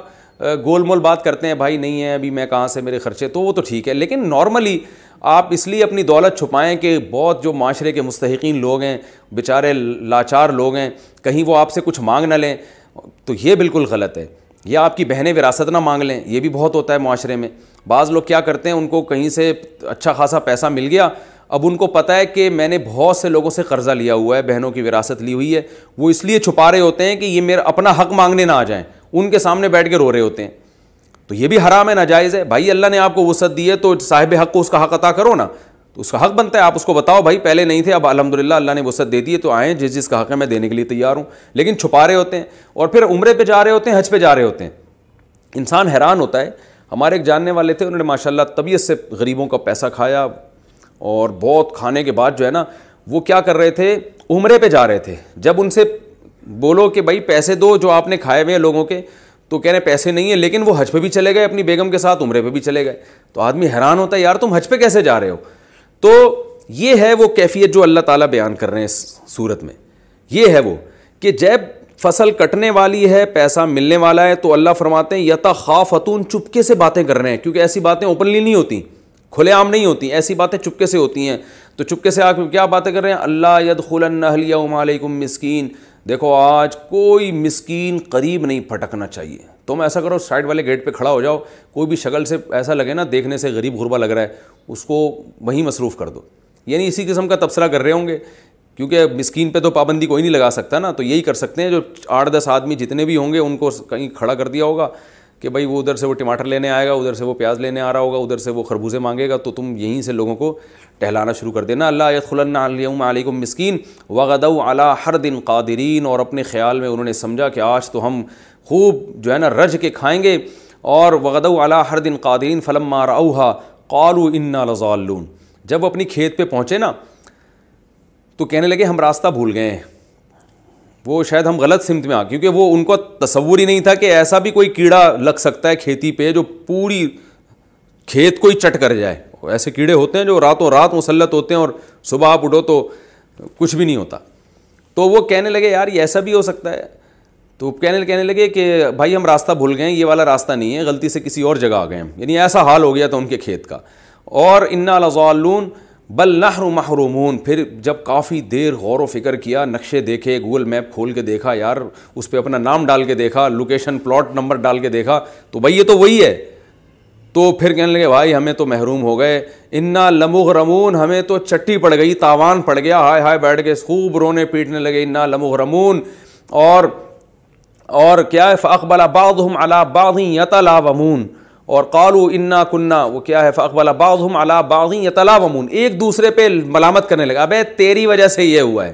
گول مول بات کرتے ہیں بھائی نہیں ہے ابھی میں کہاں سے میرے خرچے, تو وہ تو ٹھیک ہے. لیکن نارملی آپ اس لیے اپنی دولت چھپائیں کہ بہت جو معاشرے کے مستحقین لوگ ہیں, بیچارے لاچار لوگ ہیں, کہیں وہ آپ سے کچھ مانگ نہ لیں, تو یہ بالکل غلط ہے. یا آپ کی بہنیں وراثت نہ مانگ لیں, یہ بھی بہت ہوتا ہے معاشرے میں. بعض لوگ کیا کرتے ہیں, ان کو کہیں سے اچھا خاصا پیسہ مل گیا, اب ان کو پتہ ہے کہ میں نے بہت سے لوگوں سے قرضہ لیا ہوا ہے, بہنوں کی وراثت لی ہوئی ہے, وہ اس لیے چھپا رہے ہوتے ہیں کہ یہ میرا اپنا حق مانگنے نہ آ جائیں, ان کے سامنے بیٹھ کے رو رہے ہوتے ہیں. تو یہ بھی حرام ہے, ناجائز ہے. بھائی اللہ نے آپ کو وسعت دی ہے تو صاحب حق کو اس کا حق عطا کرو نا, تو اس کا حق بنتا ہے. آپ اس کو بتاؤ بھائی پہلے نہیں تھے اب الحمدللہ اللہ نے وسعت دے دی ہے تو آئیں, جس کا حق ہے میں دینے کے لیے تیار ہوں. لیکن چھپا رہے ہوتے ہیں اور پھر عمرے پہ جا رہے ہوتے ہیں, حج پہ جا رہے ہوتے ہیں. انسان حیران ہوتا ہے. ہمارے ایک جاننے والے تھے, انہوں نے ماشاءاللہ طبیعت سے غریبوں کا پیسہ کھایا اور بہت کھانے کے بعد جو ہے نا وہ کیا کر رہے تھے, عمرے پہ جا رہے تھے. جب ان سے بولو کہ بھائی پیسے دو جو آپ نے کھائے ہوئے ہیں لوگوں کے, تو کہہ رہے پیسے نہیں ہیں, لیکن وہ حج پہ بھی چلے گئے اپنی بیگم کے ساتھ, عمرے پہ بھی چلے گئے. تو آدمی حیران ہوتا ہے یار تم حج پہ کیسے جا رہے ہو. تو یہ ہے وہ کیفیت جو اللہ تعالیٰ بیان کر رہے ہیں اس صورت میں. یہ ہے وہ کہ جب فصل کٹنے والی ہے, پیسہ ملنے والا ہے, تو اللہ فرماتے ہیں یتخافتون, چپکے سے باتیں کر رہے ہیں, کیونکہ ایسی باتیں اوپنلی نہیں ہوتی, کھلے عام نہیں ہوتی, ایسی باتیں چپکے سے ہوتی ہیں. تو چپکے سے آ کے کیا باتیں کر رہے ہیں, اللہ یدخلن الیوم علیکم مسکین, دیکھو آج کوئی مسکین قریب نہیں پھٹکنا چاہیے. تم ایسا کرو سائڈ والے گیٹ پہ کھڑا ہو جاؤ, کوئی بھی شکل سے ایسا لگے نا دیکھنے سے غریب غربا لگ رہا ہے, اس کو وہیں مصروف کر دو. یعنی اسی قسم کا تبصرہ کر رہے ہوں گے, کیونکہ مسکین پہ تو پابندی کوئی نہیں لگا سکتا نا, تو یہی کر سکتے ہیں جو 8-10 آدمی جتنے بھی ہوں گے ان کو کہیں کھڑا کر دیا ہوگا کہ بھائی وہ ادھر سے وہ ٹماٹر لینے آئے گا, ادھر سے وہ پیاز لینے آ رہا ہوگا, ادھر سے وہ خربوزے مانگے گا, تو تم یہیں سے لوگوں کو ٹہلانا شروع کر دینا. اللہ یدخلن اليوم علیکم مسکین وغدوا علی حرد قادرین, اور اپنے خیال میں انہوں نے سمجھا کہ آج تو ہم خوب جو ہے نا رج کے کھائیں گے. اور وغدوا علی حرد قادرین فلما رأوها قالوا انا لضالون, جب اپنی کھیت پہ پہنچے نا تو کہنے لگے ہم راستہ بھول گئے ہیں, وہ شاید ہم غلط سمت میں کیونکہ وہ ان کو تصور ہی نہیں تھا کہ ایسا بھی کوئی کیڑا لگ سکتا ہے کھیتی پہ جو پوری کھیت کو ہی چٹ کر جائے. ایسے کیڑے ہوتے ہیں جو راتوں رات مسلط ہوتے ہیں اور صبح آپ اٹھو تو کچھ بھی نہیں ہوتا. تو وہ کہنے لگے یار یہ ایسا بھی ہو سکتا ہے. تو کہنے لگے کہ بھائی ہم راستہ بھول گئے ہیں, یہ والا راستہ نہیں ہے, غلطی سے کسی اور جگہ آ گئے ہم. یعنی ایسا حال ہو گیا تھا ان کے کھیت کا. اور انا لضالون بل نحن محرومون, پھر جب کافی دیر غور و فکر کیا, نقشے دیکھے, گوگل میپ کھول کے دیکھا, یار اس پہ اپنا نام ڈال کے دیکھا, لوکیشن پلاٹ نمبر ڈال کے دیکھا, تو بھائی یہ تو وہی ہے. تو پھر کہنے لگے بھائی ہمیں تو محروم ہو گئے, انا لمغرمون, ہمیں تو چٹی پڑ گئی, تاوان پڑ گیا. ہائے ہائے بیٹھ کے خوب رونے پیٹنے لگے, انا لمغرمون. اور کیا ہے فاقبل بعضهم على بعض يتلاومون, اور قالوا انا كنا, وہ کیا ہے فاقبل بعضهم على بعض يتلاومون, ایک دوسرے پہ ملامت کرنے لگا, ابے تیری وجہ سے یہ ہوا ہے,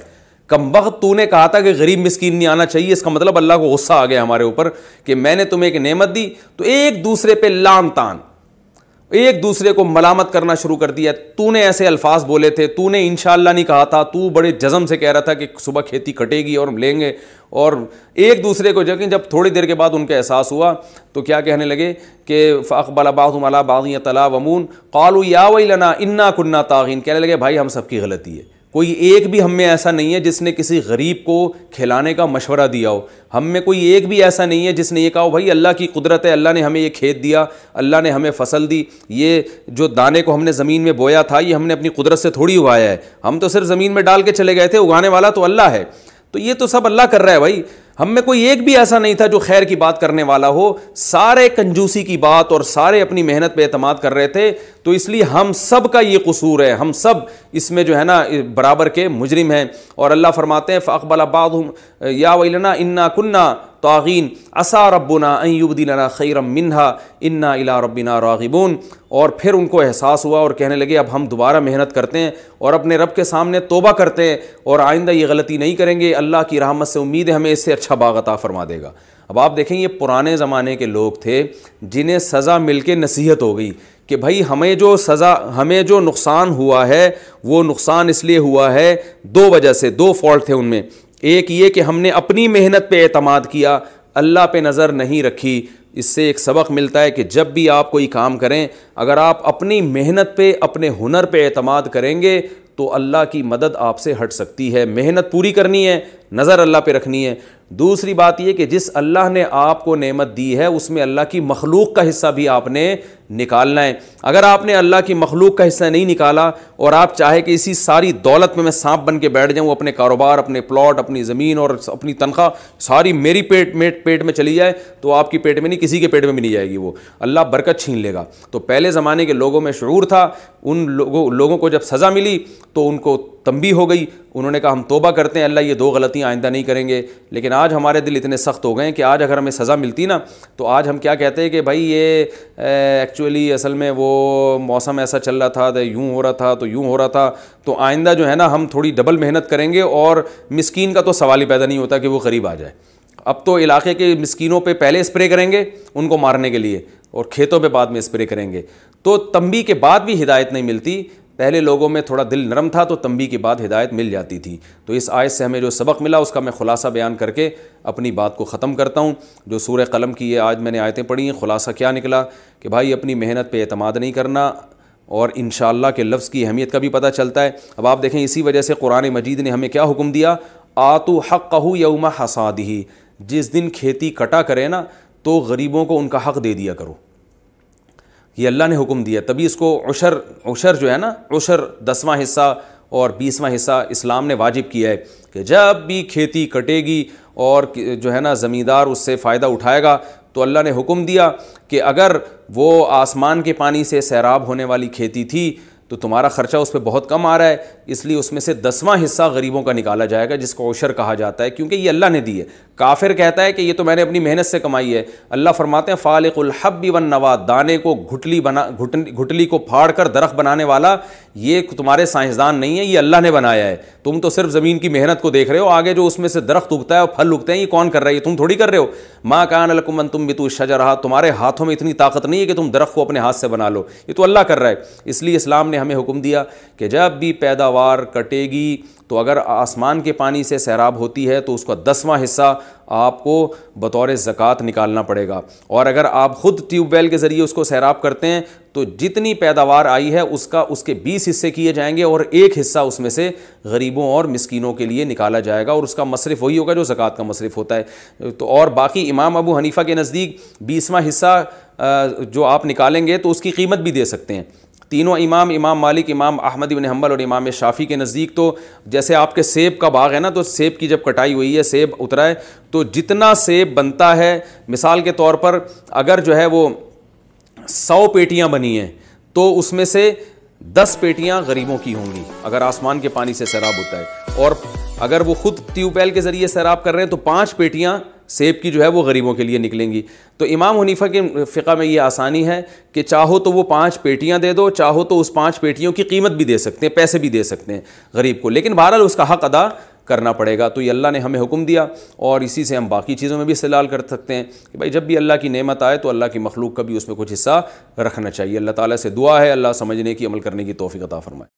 کم وقت تو نے کہا تھا کہ غریب مسکین نہیں آنا چاہیے, اس کا مطلب اللہ کو غصہ آ گیا ہمارے اوپر کہ میں نے تمہیں ایک نعمت دی. تو ایک دوسرے پہ لعن طعن, ایک دوسرے کو ملامت کرنا شروع کر دیا. تو نے ایسے الفاظ بولے تھے, تو نے انشاءاللہ نہیں کہا تھا, تو بڑے جزم سے کہہ رہا تھا کہ صبح کھیتی کٹے گی اور ہم لیں گے. اور ایک دوسرے کو جب تھوڑی دیر کے بعد ان کا احساس ہوا تو کیا کہنے لگے کہ فاقبل بعضهم على بعض يتلاومون قالوا یا ویلنا انا كنا طاغین, کہنے لگے بھائی ہم سب کی غلطی ہے, کوئی ایک بھی ہم میں ایسا نہیں ہے جس نے کسی غریب کو کھلانے کا مشورہ دیا ہو, ہم میں کوئی ایک بھی ایسا نہیں ہے جس نے یہ کہا ہو بھائی اللہ کی قدرت ہے, اللہ نے ہمیں یہ کھیت دیا, اللہ نے ہمیں فصل دی, یہ جو دانے کو ہم نے زمین میں بویا تھا یہ ہم نے اپنی قدرت سے تھوڑی اگایا ہے, ہم تو صرف زمین میں ڈال کے چلے گئے تھے, اگانے والا تو اللہ ہے. تو یہ تو سب اللہ کر رہا ہے بھائی, ہم میں کوئی ایک بھی ایسا نہیں تھا جو خیر کی بات کرنے والا ہو, سارے کنجوسی کی بات اور سارے اپنی محنت پہ اعتماد کر رہے تھے. تو اس لیے ہم سب کا یہ قصور ہے, ہم سب اس میں جو ہے نا برابر کے مجرم ہیں. اور اللہ فرماتے ہیں فاقبل بعضهم یا ویلنا انا كنا طاغین عسى ربنا ان یبدلنا خیرا منها انا الی ربنا راغبون. اور پھر ان کو احساس ہوا اور کہنے لگے اب ہم دوبارہ محنت کرتے ہیں اور اپنے رب کے سامنے توبہ کرتے ہیں اور آئندہ یہ غلطی نہیں کریں گے, اللہ کی رحمت سے امید ہے ہمیں اس سے اچھا باغ عطا فرما دے گا. اب آپ دیکھیں یہ پرانے زمانے کے لوگ تھے جنہیں سزا مل کے نصیحت ہو گئی کہ بھائی ہمیں جو نقصان ہوا ہے وہ نقصان اس لیے ہوا ہے دو وجہ سے, دو فالٹ تھے ان میں. ایک یہ کہ ہم نے اپنی محنت پہ اعتماد کیا, اللہ پہ نظر نہیں رکھی. اس سے ایک سبق ملتا ہے کہ جب بھی آپ کوئی کام کریں, اگر آپ اپنی محنت پہ اپنے ہنر پہ اعتماد کریں گے تو اللہ کی مدد آپ سے ہٹ سکتی ہے. محنت پوری کرنی ہے, نظر اللہ پہ رکھنی ہے. دوسری بات یہ کہ جس اللہ نے آپ کو نعمت دی ہے اس میں اللہ کی مخلوق کا حصہ بھی آپ نے نکالنا ہے. اگر آپ نے اللہ کی مخلوق کا حصہ نہیں نکالا اور آپ چاہے کہ اسی ساری دولت میں سانپ بن کے بیٹھ جاؤں, اپنے کاروبار, اپنے پلاٹ, اپنی زمین اور اپنی تنخواہ ساری میری پیٹ میں چلی جائے, تو آپ کی پیٹ میں نہیں کسی کے پیٹ میں بھی نہیں جائے گی, وہ اللہ برکت چھین لے گا. تو پہلے زمانے کے لوگوں میں شعور تھا, ان لوگوں کو جب سزا ملی تو ان کو تنبیہ ہو گئی, انہوں نے کہا ہم توبہ کرتے ہیں, اللہ یہ دو غلطیاں آئندہ نہیں کریں گے. لیکن آج ہمارے دل اتنے سخت ہو گئے ہیں کہ آج اگر ہمیں سزا ملتی نا تو آج ہم کیا کہتے ہیں کہ بھائی یہ ایکچولی اصل میں وہ موسم ایسا چل رہا تھا, یوں ہو رہا تھا تو یوں ہو رہا تھا, تو آئندہ جو ہے نا ہم تھوڑی ڈبل محنت کریں گے. اور مسکین کا تو سوال ہی پیدا نہیں ہوتا کہ وہ قریب آ جائے. اب تو علاقے کے مسکینوں پہ پہلے اسپرے کریں گے ان کو مارنے کے لیے, اور کھیتوں پہ بعد میں اسپرے کریں گے. تو تنبیہ کے بعد بھی ہدایت نہیں ملتی. پہلے لوگوں میں تھوڑا دل نرم تھا تو تنبیہ کے بعد ہدایت مل جاتی تھی. تو اس آیت سے ہمیں جو سبق ملا اس کا میں خلاصہ بیان کر کے اپنی بات کو ختم کرتا ہوں. جو سورہ قلم کی یہ آج میں نے آیتیں پڑھی ہیں, خلاصہ کیا نکلا کہ بھائی اپنی محنت پہ اعتماد نہیں کرنا, اور انشاءاللہ کے لفظ کی اہمیت کا بھی پتہ چلتا ہے. اب آپ دیکھیں اسی وجہ سے قرآن مجید نے ہمیں کیا حکم دیا, آتوا حقہ یوم حصادہ, جس دن کھیتی کٹا کرے نا تو غریبوں کو ان کا حق دے دیا کرو. یہ اللہ نے حکم دیا, تبھی اس کو عشر جو ہے نا, عشر 10واں حصہ اور 20واں حصہ اسلام نے واجب کیا ہے کہ جب بھی کھیتی کٹے گی اور جو ہے نا زمیندار اس سے فائدہ اٹھائے گا تو اللہ نے حکم دیا کہ اگر وہ آسمان کے پانی سے سیراب ہونے والی کھیتی تھی تو تمہارا خرچہ اس پہ بہت کم آ رہا ہے، اس لیے اس میں سے 10واں حصہ غریبوں کا نکالا جائے گا، جس کو عشر کہا جاتا ہے، کیونکہ یہ اللہ نے دی ہے۔ کافر کہتا ہے کہ یہ تو میں نے اپنی محنت سے کمائی ہے۔ اللہ فرماتے ہیں فالق الحب والنوا، دانے کو گھٹلی کو پھاڑ کر درخت بنانے والا یہ تمہارے سائنسدان نہیں ہے، یہ اللہ نے بنایا ہے۔ تم تو صرف زمین کی محنت کو دیکھ رہے ہو، آگے جو اس میں سے درخت اگتا ہے اور پھل اگتے ہیں یہ کون کر رہا ہے؟ یہ تم تھوڑی کر رہے ہو۔ ما کان لکم ان تنبتوا الشجر، تمہارے ہاتھوں میں اتنی طاقت نہیں ہے کہ تم درخت کو اپنے ہاتھ سے بنا لو، یہ تو اللہ کر رہا ہے۔ اس لیے اسلام نے ہمیں حکم دیا کہ جب بھی پیداوار کٹے گی تو اگر آسمان کے پانی سے سیراب ہوتی ہے تو اس کا 10واں حصہ آپ کو بطور زکوٰۃ نکالنا پڑے گا، اور اگر آپ خود ٹیوب ویل کے ذریعے اس کو سیراب کرتے ہیں تو جتنی پیداوار آئی ہے اس کے 20 حصے کیے جائیں گے، اور 1 حصہ اس میں سے غریبوں اور مسکینوں کے لیے نکالا جائے گا، اور اس کا مصرف وہی ہوگا جو زکوٰۃ کا مصرف ہوتا ہے۔ تو اور باقی امام ابو حنیفہ کے نزدیک 20واں حصہ جو آپ نکالیں گے تو اس کی قیمت بھی دے سکتے ہیں۔ تینوں امام مالک، امام احمد بن حنبل اور امام شافعی کے نزدیک تو جیسے آپ کے سیب کا باغ ہے نا، تو سیب کی جب کٹائی ہوئی ہے، سیب اترا ہے، تو جتنا سیب بنتا ہے، مثال کے طور پر اگر جو ہے وہ 100 پیٹیاں بنی ہیں تو اس میں سے 10 پیٹیاں غریبوں کی ہوں گی اگر آسمان کے پانی سے سیراب ہوتا ہے، اور اگر وہ خود ٹیوب ویل کے ذریعے سیراب کر رہے ہیں تو 5 پیٹیاں سیب کی جو ہے وہ غریبوں کے لیے نکلیں گی۔ تو امام حنیفہ کے فقہ میں یہ آسانی ہے کہ چاہو تو وہ 5 پیٹیاں دے دو، چاہو تو اس 5 پیٹیوں کی قیمت بھی دے سکتے ہیں، پیسے بھی دے سکتے ہیں غریب کو، لیکن بہرحال اس کا حق ادا کرنا پڑے گا۔ تو یہ اللہ نے ہمیں حکم دیا، اور اسی سے ہم باقی چیزوں میں بھی استدلال کر سکتے ہیں کہ بھائی جب بھی اللہ کی نعمت آئے تو اللہ کی مخلوق کا بھی اس میں کچھ حصہ رکھنا چاہیے۔ اللہ تعالیٰ سے دعا ہے اللہ سمجھنے کی، عمل کرنے کی توفیق عطا فرمائے۔